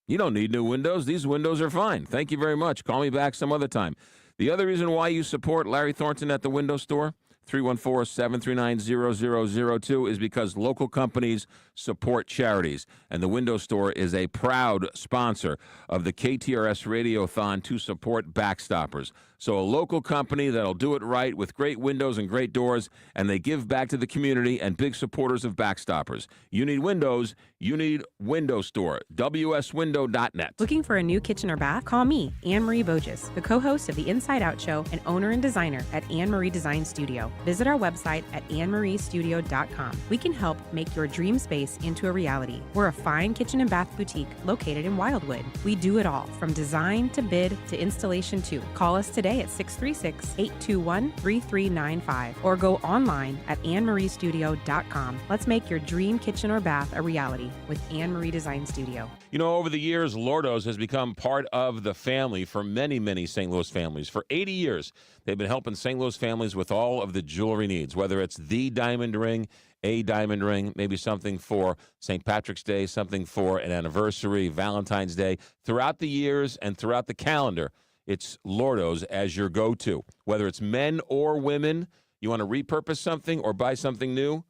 "You don't need new windows. These windows are fine. Thank you very much. Call me back some other time." The other reason why you support Larry Thornton at the Window Store, 314-739-0002, is because local companies support charities. And the Window Store is a proud sponsor of the KTRS Radiothon to support Backstoppers. So a local company that'll do it right with great windows and great doors, and they give back to the community, and big supporters of Backstoppers. You need windows, you need Window Store, wswindow.net. Looking for a new kitchen or bath? Call me, Anne-Marie Boges, the co-host of the Inside Out Show and owner and designer at Anne-Marie Design Studio. Visit our website at annemariestudio.com. We can help make your dream space into a reality. We're a fine kitchen and bath boutique located in Wildwood. We do it all, from design to bid to installation too. Call us today at 636-821-3395 or go online at annemariestudio.com. Let's make your dream kitchen or bath a reality with Anne-Marie Design Studio. You know, over the years, Lordo's has become part of the family for many, many St. Louis families. For 80 years, they've been helping St. Louis families with all of the jewelry needs, whether it's the diamond ring, a diamond ring, maybe something for St. Patrick's Day, something for an anniversary, Valentine's Day. Throughout the years and throughout the calendar, it's Lordo's as your go-to. Whether it's men or women, you want to repurpose something or buy something new,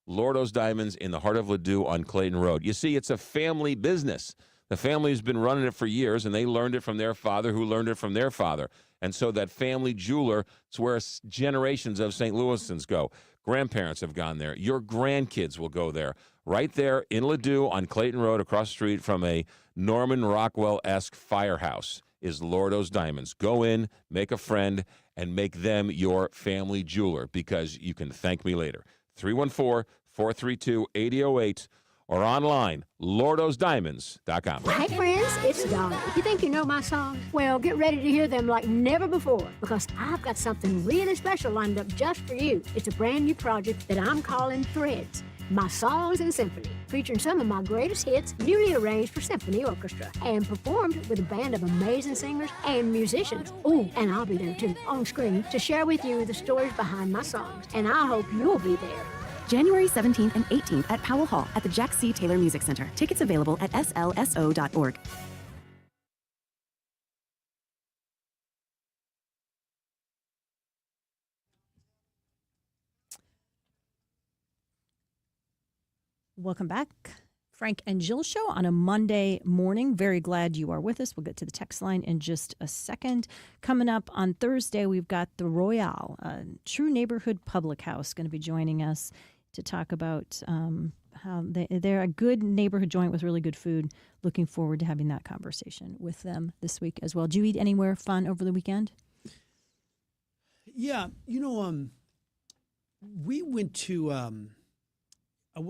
Lordo's Diamonds in the heart of Ladue on Clayton Road. You see, it's a family business. The family's been running it for years, and they learned it from their father, who learned it from their father. And so that family jeweler, it's where generations of St. Louisans go. Grandparents have gone there. Your grandkids will go there. Right there in Ladue on Clayton Road, across the street from a Norman Rockwell-esque firehouse. is Lordo's Diamonds. Go in, make a friend, and make them your family jeweler because you can thank me later. 314-432-8008 or online, lordosdiamonds.com. Hey friends, it's Donna. You think you know my songs? Well, get ready to hear them like never before because I've got something really special lined up just for you. It's a brand new project that I'm calling Threads. My songs and symphony, featuring some of my greatest hits, newly arranged for symphony orchestra, and performed with a band of amazing singers and musicians. Oh, and I'll be there too, on screen, to share with you the stories behind my songs. And I hope you'll be there. January 17th and 18th at Powell Hall at the Jack C. Taylor Music Center. Tickets available at slso.org. Welcome back. Frank and Jill show on a Monday morning. Very glad you are with us. We'll get to the text line in just a second. Coming up on Thursday, we've got the Royale, a true neighborhood public house, going to be joining us to talk about how they're a good neighborhood joint with really good food. Looking forward to having that conversation with them this week as well. Did you eat anywhere fun over the weekend? Yeah, we went to.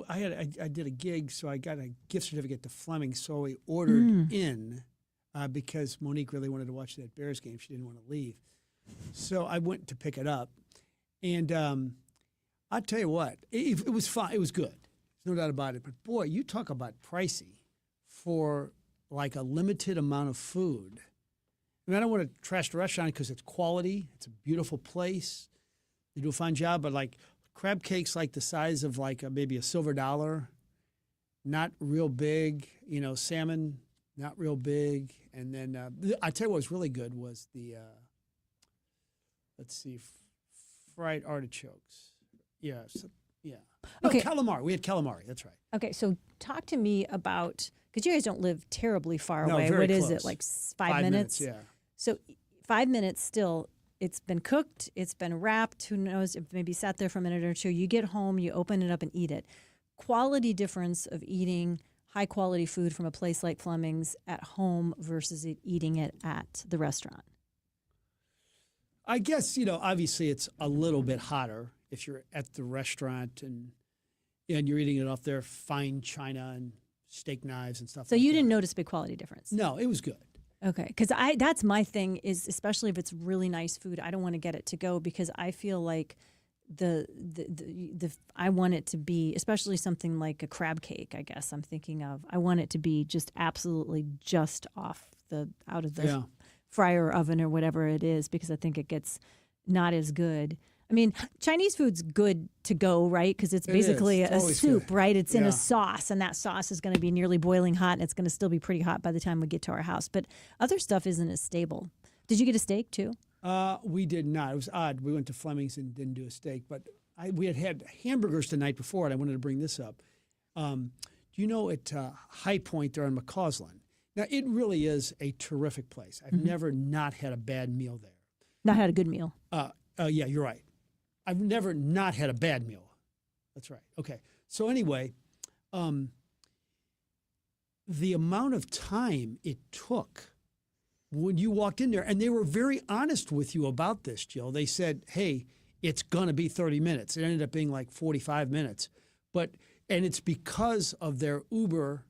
I did a gig, so I got a gift certificate to Fleming. So we ordered in because Monique really wanted to watch that Bears game. She didn't want to leave, so I went to pick it up, and I'll tell you what, it was fun. It was good. There's no doubt about it. But boy, you talk about pricey for like a limited amount of food. I mean, I don't want to trash the restaurant because it's quality. It's a beautiful place. They do a fine job, but like crab cakes like the size of like maybe a silver dollar, not real big. Salmon, not real big. And then I tell you what was really good was the, fried artichokes. Yeah. Yeah. No, Okay. Calamari. We had calamari. That's right. Okay, so talk to me about, because you guys don't live terribly far No, away. very What is close. it, like 5 minutes? Yeah. So 5 minutes still, it's been cooked, it's been wrapped, who knows, if maybe sat there for a minute or two. You get home, you open it up and eat it. Quality difference of eating high quality food from a place like Fleming's at home versus eating it at the restaurant. I guess, obviously it's a little bit hotter if you're at the restaurant and you're eating it off their fine china and steak knives and stuff So like you that. didn't notice a big quality difference? No, it was good. Okay, because that's my thing is, especially if it's really nice food, I don't want to get it to go because I feel like the I want it to be, especially something like a crab cake, I guess I'm thinking of. I want it to be just absolutely just out of the fryer oven or whatever it is, because I think it gets not as good. I mean, Chinese food's good to go, right? Because it's basically a soup, right? It's in a sauce, and that sauce is going to be nearly boiling hot, and it's going to still be pretty hot by the time we get to our house. But other stuff isn't as stable. Did you get a steak, too? We did not. It was odd. We went to Fleming's and didn't do a steak, but we had hamburgers the night before, and I wanted to bring this up. Do you know at High Point there on McCausland? Now, it really is a terrific place. I've never not had a bad meal there. Not had a good meal. Yeah, you're right. I've never not had a bad meal. That's right. Okay. So anyway, the amount of time it took when you walked in there, and they were very honest with you about this, Jill. They said, hey, it's going to be 30 minutes. It ended up being like 45 minutes. And it's because of their Uber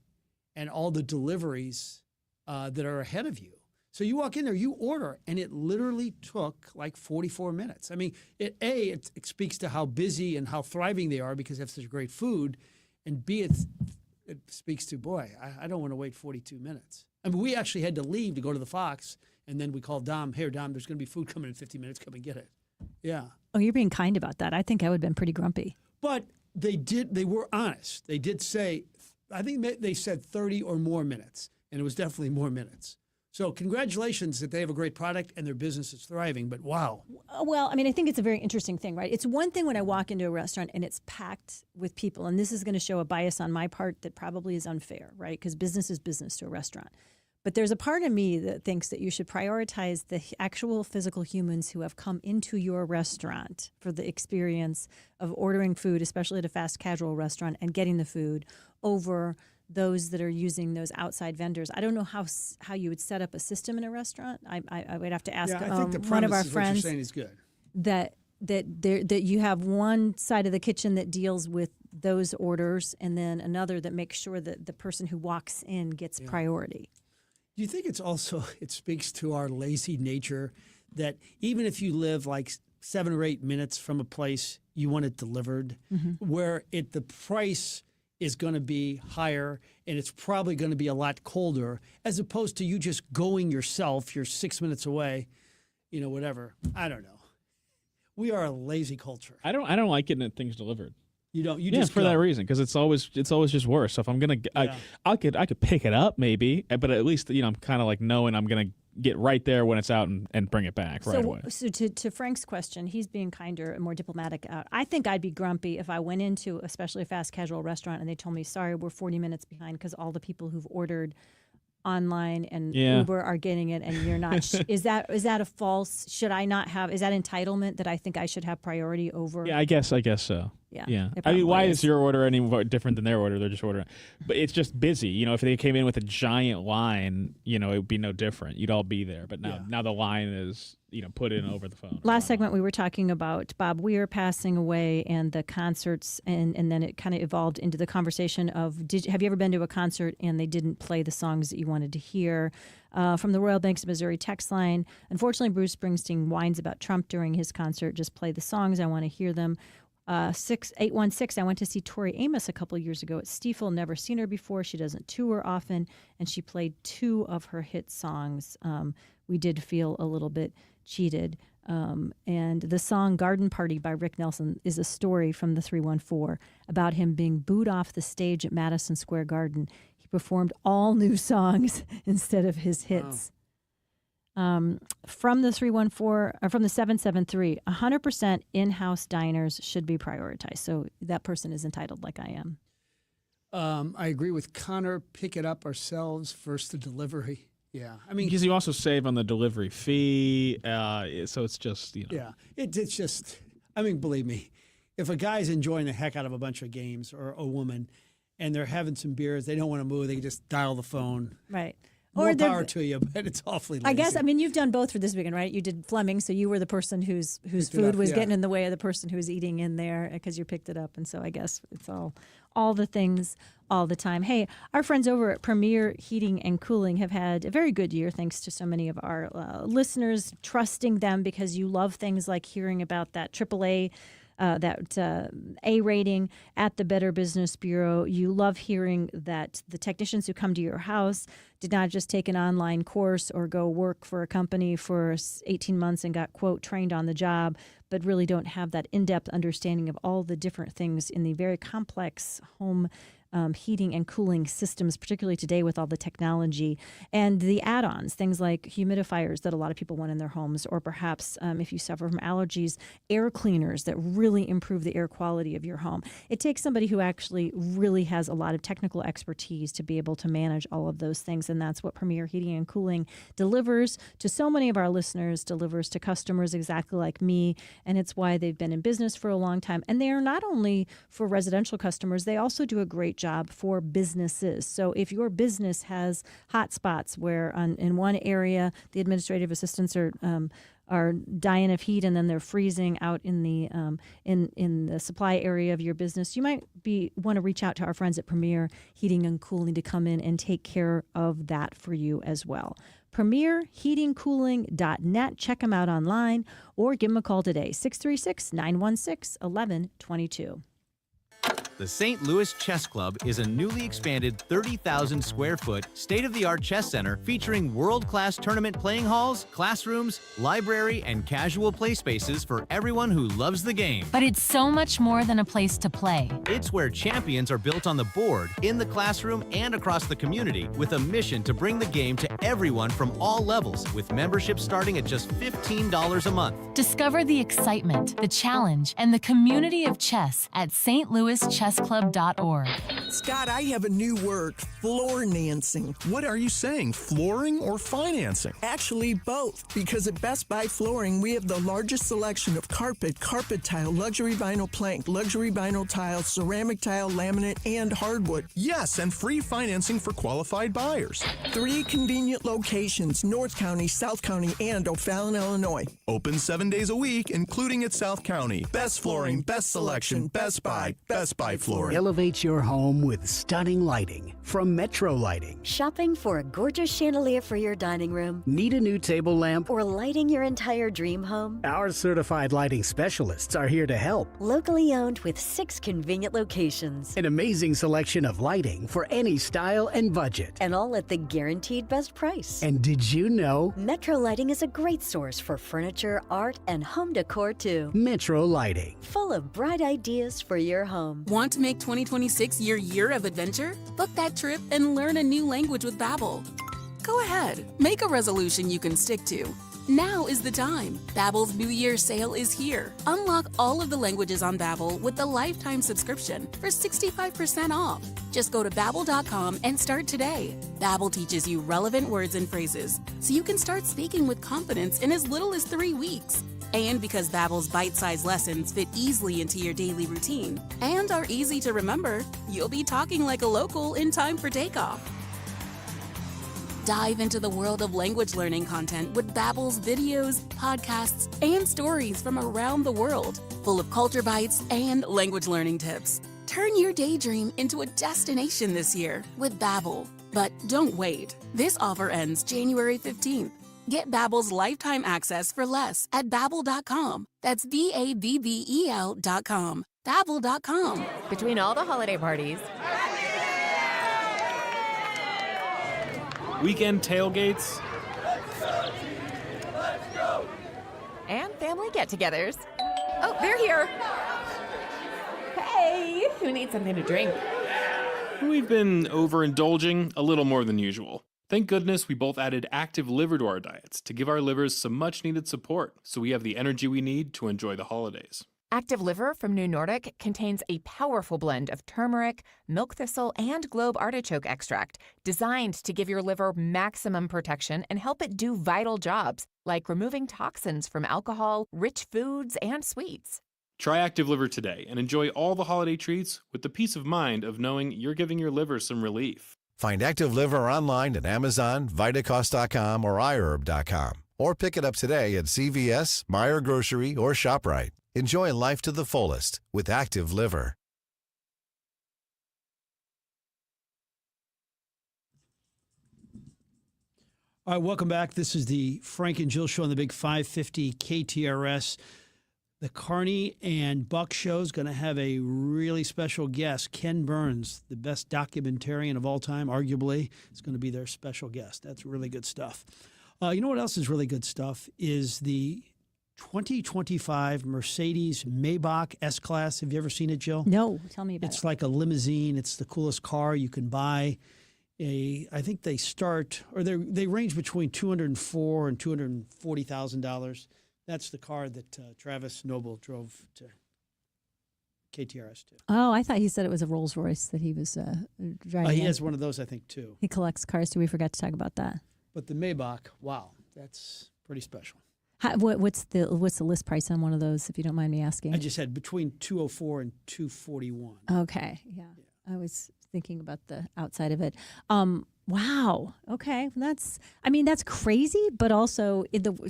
and all the deliveries that are ahead of you. So you walk in there, you order, and it literally took like 44 minutes. I mean, it speaks to how busy and how thriving they are because they have such great food, and B, it speaks to, boy, I don't want to wait 42 minutes. I mean, we actually had to leave to go to the Fox, and then we called Dom, hey, Dom, there's going to be food coming in 50 minutes, come and get it. Yeah. Oh, you're being kind about that. I think I would have been pretty grumpy. But they were honest. They did say, I think they said 30 or more minutes, and it was definitely more minutes. So congratulations that they have a great product and their business is thriving, but wow. Well, I mean, I think it's a very interesting thing, right? It's one thing when I walk into a restaurant and it's packed with people, and this is going to show a bias on my part that probably is unfair, right? Because business is business to a restaurant. But there's a part of me that thinks that you should prioritize the actual physical humans who have come into your restaurant for the experience of ordering food, especially at a fast casual restaurant, and getting the food over those that are using those outside vendors. I don't know how you would set up a system in a restaurant. I would have to ask I think the one of our premise is what you're friends saying is good. that you have one side of the kitchen that deals with those orders and then another that makes sure that the person who walks in gets priority. Do you think it speaks to our lazy nature that even if you live like 7 or 8 minutes from a place, you want it delivered, where the price is going to be higher and it's probably going to be a lot colder, as opposed to you just going yourself, you're 6 minutes away, whatever. I don't know. We are a lazy culture. I don't like getting things delivered. You don't. You yeah, just for go. that reason, because it's always just worse. So if I'm gonna, I could pick it up maybe, but at least I'm kind of like knowing I'm gonna get right there when it's out and bring it back right away. So to Frank's question, he's being kinder and more diplomatic. I think I'd be grumpy if I went into especially a fast casual restaurant and they told me, sorry, we're 40 minutes behind because all the people who've ordered online and Uber are getting it and you're not. Is that a false? Should I not have? Is that entitlement that I think I should have priority over? Yeah, I guess so. Yeah. I mean, why is your order any different than their order? They're just ordering, but it's just busy. If they came in with a giant line, it would be no different. You'd all be there. But now the line is put in over the phone. Last segment we were talking about Bob Weir passing away and the concerts, and then it kind of evolved into the conversation of have you ever been to a concert and they didn't play the songs that you wanted to hear? From the Royal Banks of Missouri text line, unfortunately, Bruce Springsteen whines about Trump during his concert. Just play the songs. I want to hear them. 6816, I went to see Tori Amos a couple years ago at Stiefel. Never seen her before. She doesn't tour often, and she played 2 of her hit songs. We did feel a little bit cheated. And the song Garden Party by Rick Nelson is a story from the 314 about him being booed off the stage at Madison Square Garden. He performed all new songs instead of his hits. Wow. From the 314 or from the 773, 100% in-house diners should be prioritized. So that person is entitled, like I am. I agree with Connor. Pick it up ourselves versus the delivery. Yeah, I mean, because you also save on the delivery fee. So it's just Yeah, it's just. I mean, believe me, if a guy's enjoying the heck out of a bunch of games or a woman, and they're having some beers, they don't want to move. They can just dial the phone. Right. More power to you, but it's awfully lazy. I guess, you've done both for this weekend, right? You did Fleming, so you were the person whose food was getting in the way of the person who was eating in there because you picked it up. And so I guess it's all the things all the time. Hey, our friends over at Premier Heating and Cooling have had a very good year, thanks to so many of our listeners trusting them because you love things like hearing about that AAA A rating at the Better Business Bureau. You love hearing that the technicians who come to your house did not just take an online course or go work for a company for 18 months and got, quote, trained on the job, but really don't have that in-depth understanding of all the different things in the very complex home heating and cooling systems, particularly today with all the technology and the add-ons, things like humidifiers that a lot of people want in their homes, or perhaps if you suffer from allergies, air cleaners that really improve the air quality of your home. It takes somebody who actually really has a lot of technical expertise to be able to manage all of those things, and that's what Premier Heating and Cooling delivers to so many of our listeners, delivers to customers exactly like me, and it's why they've been in business for a long time. And they are not only for residential customers, they also do a great job for businesses. So if your business has hot spots where in one area the administrative assistants are dying of heat and then they're freezing out in the in the supply area of your business, you might want to reach out to our friends at Premier Heating and Cooling to come in and take care of that for you as well. PremierHeatingCooling.net. Check them out online or give them a call today, 636-916-1122. The St. Louis Chess Club is a newly expanded 30,000 square foot state-of-the-art chess center featuring world-class tournament playing halls, classrooms, library, and casual play spaces for everyone who loves the game. But it's so much more than a place to play. It's where champions are built on the board, in the classroom, and across the community with a mission to bring the game to everyone from all levels, with membership starting at just $15 a month. Discover the excitement, the challenge, and the community of chess at St. Louis Chess StLouisChessClub.org. Scott, I have a new word, floor-nancing. What are you saying, flooring or financing? Actually, both, because at Best Buy Flooring, we have the largest selection of carpet, carpet tile, luxury vinyl plank, luxury vinyl tile, ceramic tile, laminate, and hardwood. Yes, and free financing for qualified buyers. 3 convenient locations, North County, South County, and O'Fallon, Illinois. Open 7 days a week, including at South County. Best flooring, best selection, Best Buy Flooring. Elevate your home with stunning lighting from Metro Lighting. Shopping for a gorgeous chandelier for your dining room? Need a new table lamp? Or lighting your entire dream home? Our certified lighting specialists are here to help. Locally owned with 6 convenient locations. An amazing selection of lighting for any style and budget. And all at the guaranteed best price. And did you know? Metro Lighting is a great source for furniture, art, and home decor too. Metro Lighting. Full of bright ideas for your home. Want to make 2026 your year of adventure? Book that trip and learn a new language with Babbel. Go ahead, make a resolution you can stick to. Now is the time. Babbel's New Year sale is here. Unlock all of the languages on Babbel with the lifetime subscription for 65% off. Just go to Babbel.com and start today. Babbel teaches you relevant words and phrases, so you can start speaking with confidence in as little as 3 weeks. And because Babbel's bite-sized lessons fit easily into your daily routine and are easy to remember, you'll be talking like a local in time for takeoff. Dive into the world of language learning content with Babbel's videos, podcasts, and stories from around the world, full of culture bites and language learning tips. Turn your daydream into a destination this year with Babbel. But don't wait. This offer ends January 15th. Get Babbel's lifetime access for less at Babbel.com. That's Babbel.com. Babbel.com. Between all the holiday parties, weekend tailgates, and family get-togethers. Oh, they're here. Hey, who needs something to drink? we've been overindulging a little more than usual. Thank goodness we both added active liver to our diets to give our livers some much needed support so we have the energy we need to enjoy the holidays. Active Liver from New Nordic contains a powerful blend of turmeric, milk thistle, and globe artichoke extract designed to give your liver maximum protection and help it do vital jobs like removing toxins from alcohol, rich foods, and sweets. Try Active Liver today and enjoy all the holiday treats with the peace of mind of knowing you're giving your liver some relief. Find Active Liver online at Amazon, Vitacost.com, or iHerb.com. Or pick it up today at CVS, Meijer Grocery, or ShopRite. Enjoy life to the fullest with Active Liver. All right, welcome back. This is the Frank and Jill Show on the Big 550 KTRS. The Carney and Buck Show is going to have a really special guest. Ken Burns, the best documentarian of all time, arguably, is going to be their special guest. That's really good stuff. You know what else is really good stuff is the 2025 Mercedes Maybach S-Class. Have you ever seen it, Jill? No. Tell me about it. It's like a limousine. It's the coolest car you can buy. I think they start, or they range between $204,000 and $240,000. That's the car that Travis Noble drove to KTRS to. Oh, I thought he said it was a Rolls Royce that he was driving. He in. has one of those, I think, too. He collects cars, too. We forgot to talk about that. But the Maybach, wow, that's pretty special. What's the list price on one of those, if you don't mind me asking? I just had between $204,000 and $241,000. Okay, yeah. I was thinking about the outside of it. Wow. Okay. That's crazy, but also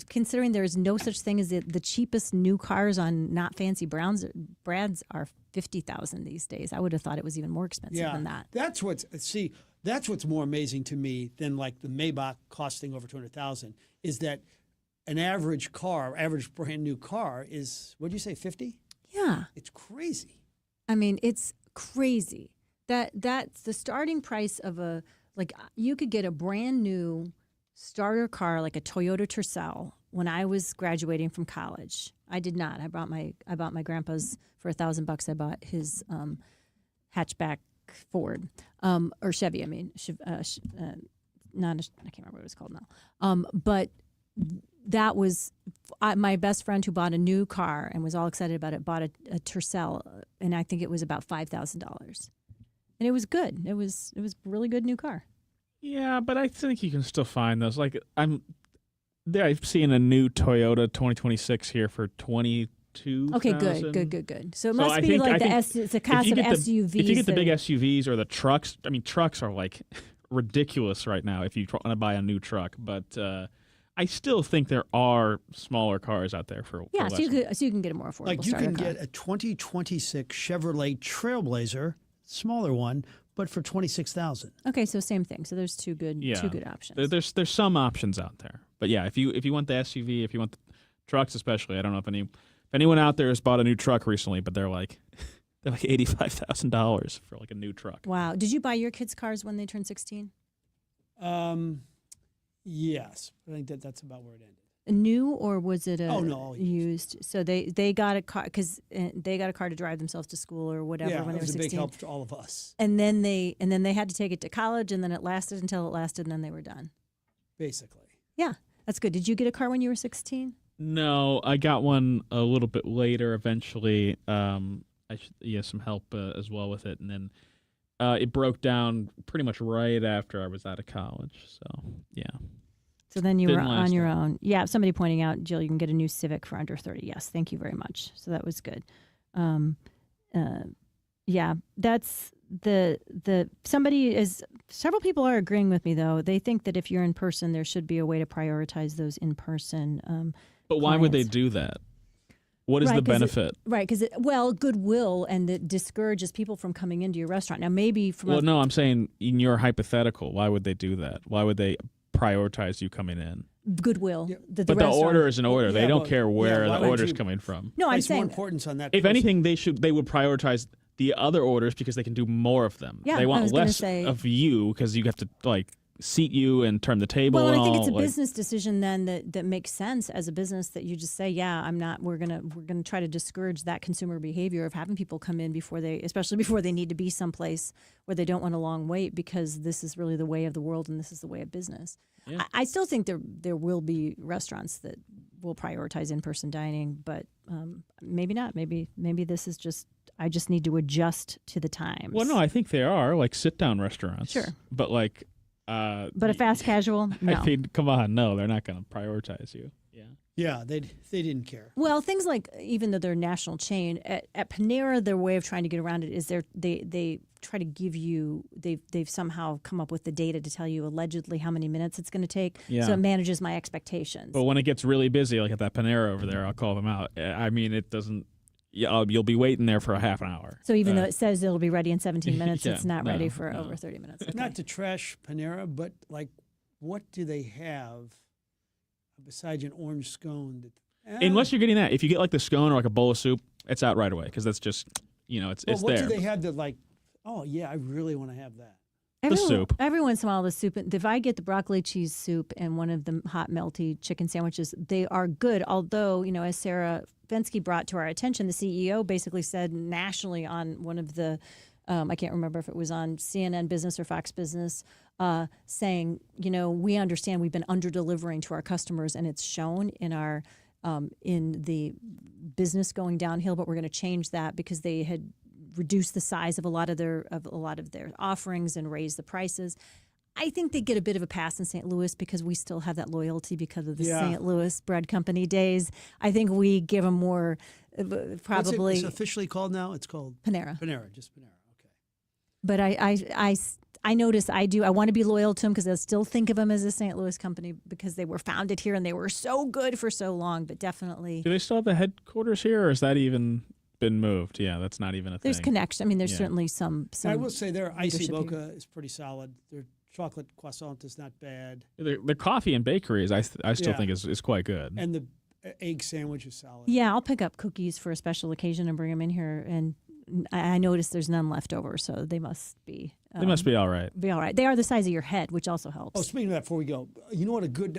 considering there's no such thing as the cheapest new cars on not fancy brands are $50,000 these days. I would have thought it was even more expensive than that. That's what's more amazing to me than like the Maybach costing over $200,000 is that an average brand new car is, what did you say, 50? Yeah. It's crazy. I mean, it's crazy. That's the starting price of you could get a brand new starter car like a Toyota Tercel when I was graduating from college. I did not. I bought my grandpa's for $1,000. I bought his hatchback Ford or Chevy. I can't remember what it was called now. But that was my best friend who bought a new car and was all excited about it, bought a Tercel, and I think it was about $5,000. And it was good. It was a really good new car. Yeah, but I think you can still find those. Like I've seen a new Toyota 2026 here for $22,000. Okay, good. So it must be it's a class of SUVs. If you get the big SUVs or the trucks, I mean, trucks are like ridiculous right now if you want to buy a new truck. But I still think there are smaller cars out there for yeah. For so you can get a more affordable. Like you can get a 2026 Chevrolet Trailblazer, smaller one, but for $26,000. Okay, so same thing. So there's two good options. There's some options out there, but yeah, if you want the SUV, if you want the trucks, especially, I don't know if anyone out there has bought a new truck recently, but they're like $85,000 for like a new truck. Wow! Did you buy your kids' cars when they turned 16? Yes, I think that's about where it ended. New, or was it all used? So they got a car because they got a car to drive themselves to school or whatever when they were 16. Yeah, it was a big help to all of us. And then they had to take it to college, and then it lasted until it lasted, and then they were done. Basically. Yeah, that's good. Did you get a car when you were 16? No, I got one a little bit later. Eventually, some help as well with it, and then it broke down pretty much right after I was out of college. So yeah. So then you were on your own. Yeah, somebody pointing out, Jill, you can get a new Civic for under 30. Yes, thank you very much. So that was good. Yeah, that's several people are agreeing with me, though. They think that if you're in person, there should be a way to prioritize those in person. But why would they do that? What is the benefit? Because goodwill, and it discourages people from coming into your restaurant. Now, maybe no, I'm saying in your hypothetical, why would they do that? Why would they prioritize you coming in? Goodwill. Yeah. But the order is an order. They don't care where the order's coming from. No, I'm saying more importance on that. If anything, they would prioritize the other orders because they can do more of them. Yeah, they want less of you because you have to seat you and turn the table. Well, and I think all, it's a business decision then that makes sense as a business, that you just say, we're gonna try to discourage that consumer behavior of having people come in especially before they need to be someplace where they don't want a long wait, because this is really the way of the world and this is the way of business. Yeah. I still think there will be restaurants that will prioritize in-person dining, but maybe not. Maybe this is just, I just need to adjust to the times. Well, no, I think there are like sit-down restaurants. Sure. But like... but a fast casual, no. I mean, come on, no, they're not going to prioritize you. Yeah. Yeah, they didn't care. Well, things like, even though they're a national chain, at Panera, their way of trying to get around it is they try to give you, they've somehow come up with the data to tell you allegedly how many minutes it's going to take. Yeah. So it manages my expectations. But when it gets really busy, like at that Panera over there, I'll call them out. I mean, it doesn't. Yeah, you'll be waiting there for a half an hour. So even though it says it'll be ready in 17 minutes, it's not ready for over 30 minutes. Okay. Not to trash Panera, but like, what do they have besides an orange scone? Unless you're getting that. If you get like the scone or like a bowl of soup, it's out right away because that's just, it's there. What do they have that like, oh, yeah, I really want to have that? Soup. Every once in a while, the soup. If I get the broccoli cheese soup and one of the hot melty chicken sandwiches, they are good. Although, as Sarah Fensky brought to our attention, the CEO basically said nationally on one of the, I can't remember if it was on CNN Business or Fox Business, saying, we understand we've been under-delivering to our customers, and it's shown in our in the business going downhill. But we're going to change that because they had reduce the size of a lot of their offerings and raise the prices. I think they get a bit of a pass in St. Louis because we still have that loyalty because of the St. Louis Bread Company days. I think we give them more probably. What's it officially called now? It's called Panera. Panera, just Panera. Okay. But I notice I want to be loyal to them because I still think of them as a St. Louis company because they were founded here and they were so good for so long. But definitely, do they still have the headquarters here, or is that even been moved? Yeah, that's not even a thing. There's connection. I mean, there's certainly some. I will say their icy mocha is pretty solid. Their chocolate croissant is not bad. Their coffee and bakeries, I still think is quite good. And the egg sandwich is solid. Yeah, I'll pick up cookies for a special occasion and bring them in here. And I noticed there's none left over, so they must be. They must be all right. Be all right. They are the size of your head, which also helps. Oh, speaking of that, before we go, you know what a good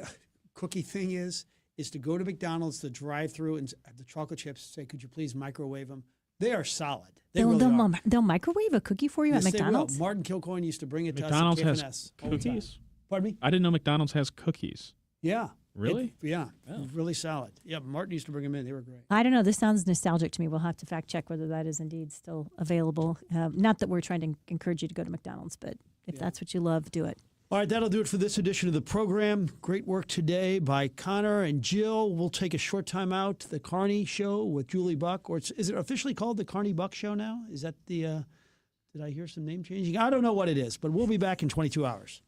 cookie thing is to go to McDonald's, the drive-through, and the chocolate chips, say, could you please microwave them? They are solid. They'll microwave a cookie for you yes, at McDonald's? They will. Martin Kilcoyne used to bring it to McDonald's us at has KTRS. cookies? Pardon me? I didn't know McDonald's has cookies. Yeah. Really? Really solid. Yeah, Martin used to bring them in. They were great. I don't know. This sounds nostalgic to me. We'll have to fact check whether that is indeed still available. Not that we're trying to encourage you to go to McDonald's, but if that's what you love, do it. All right, that'll do it for this edition of the program. Great work today by Connor and Jill. We'll take a short time out. The Carney Show with Julie Buck, or is it officially called the Carney Buck Show now? Is that the? Did I hear some name changing? I don't know what it is, but we'll be back in 22 hours.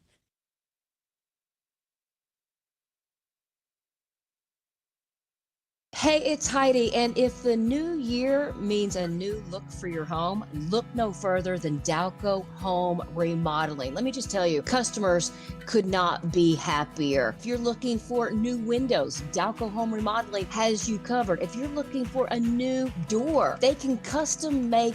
Hey, it's Heidi, and if the new year means a new look for your home, look no further than Dalco Home Remodeling. Let me just tell you, customers could not be happier. If you're looking for new windows, Dalco Home Remodeling has you covered. If you're looking for a new door, they can custom make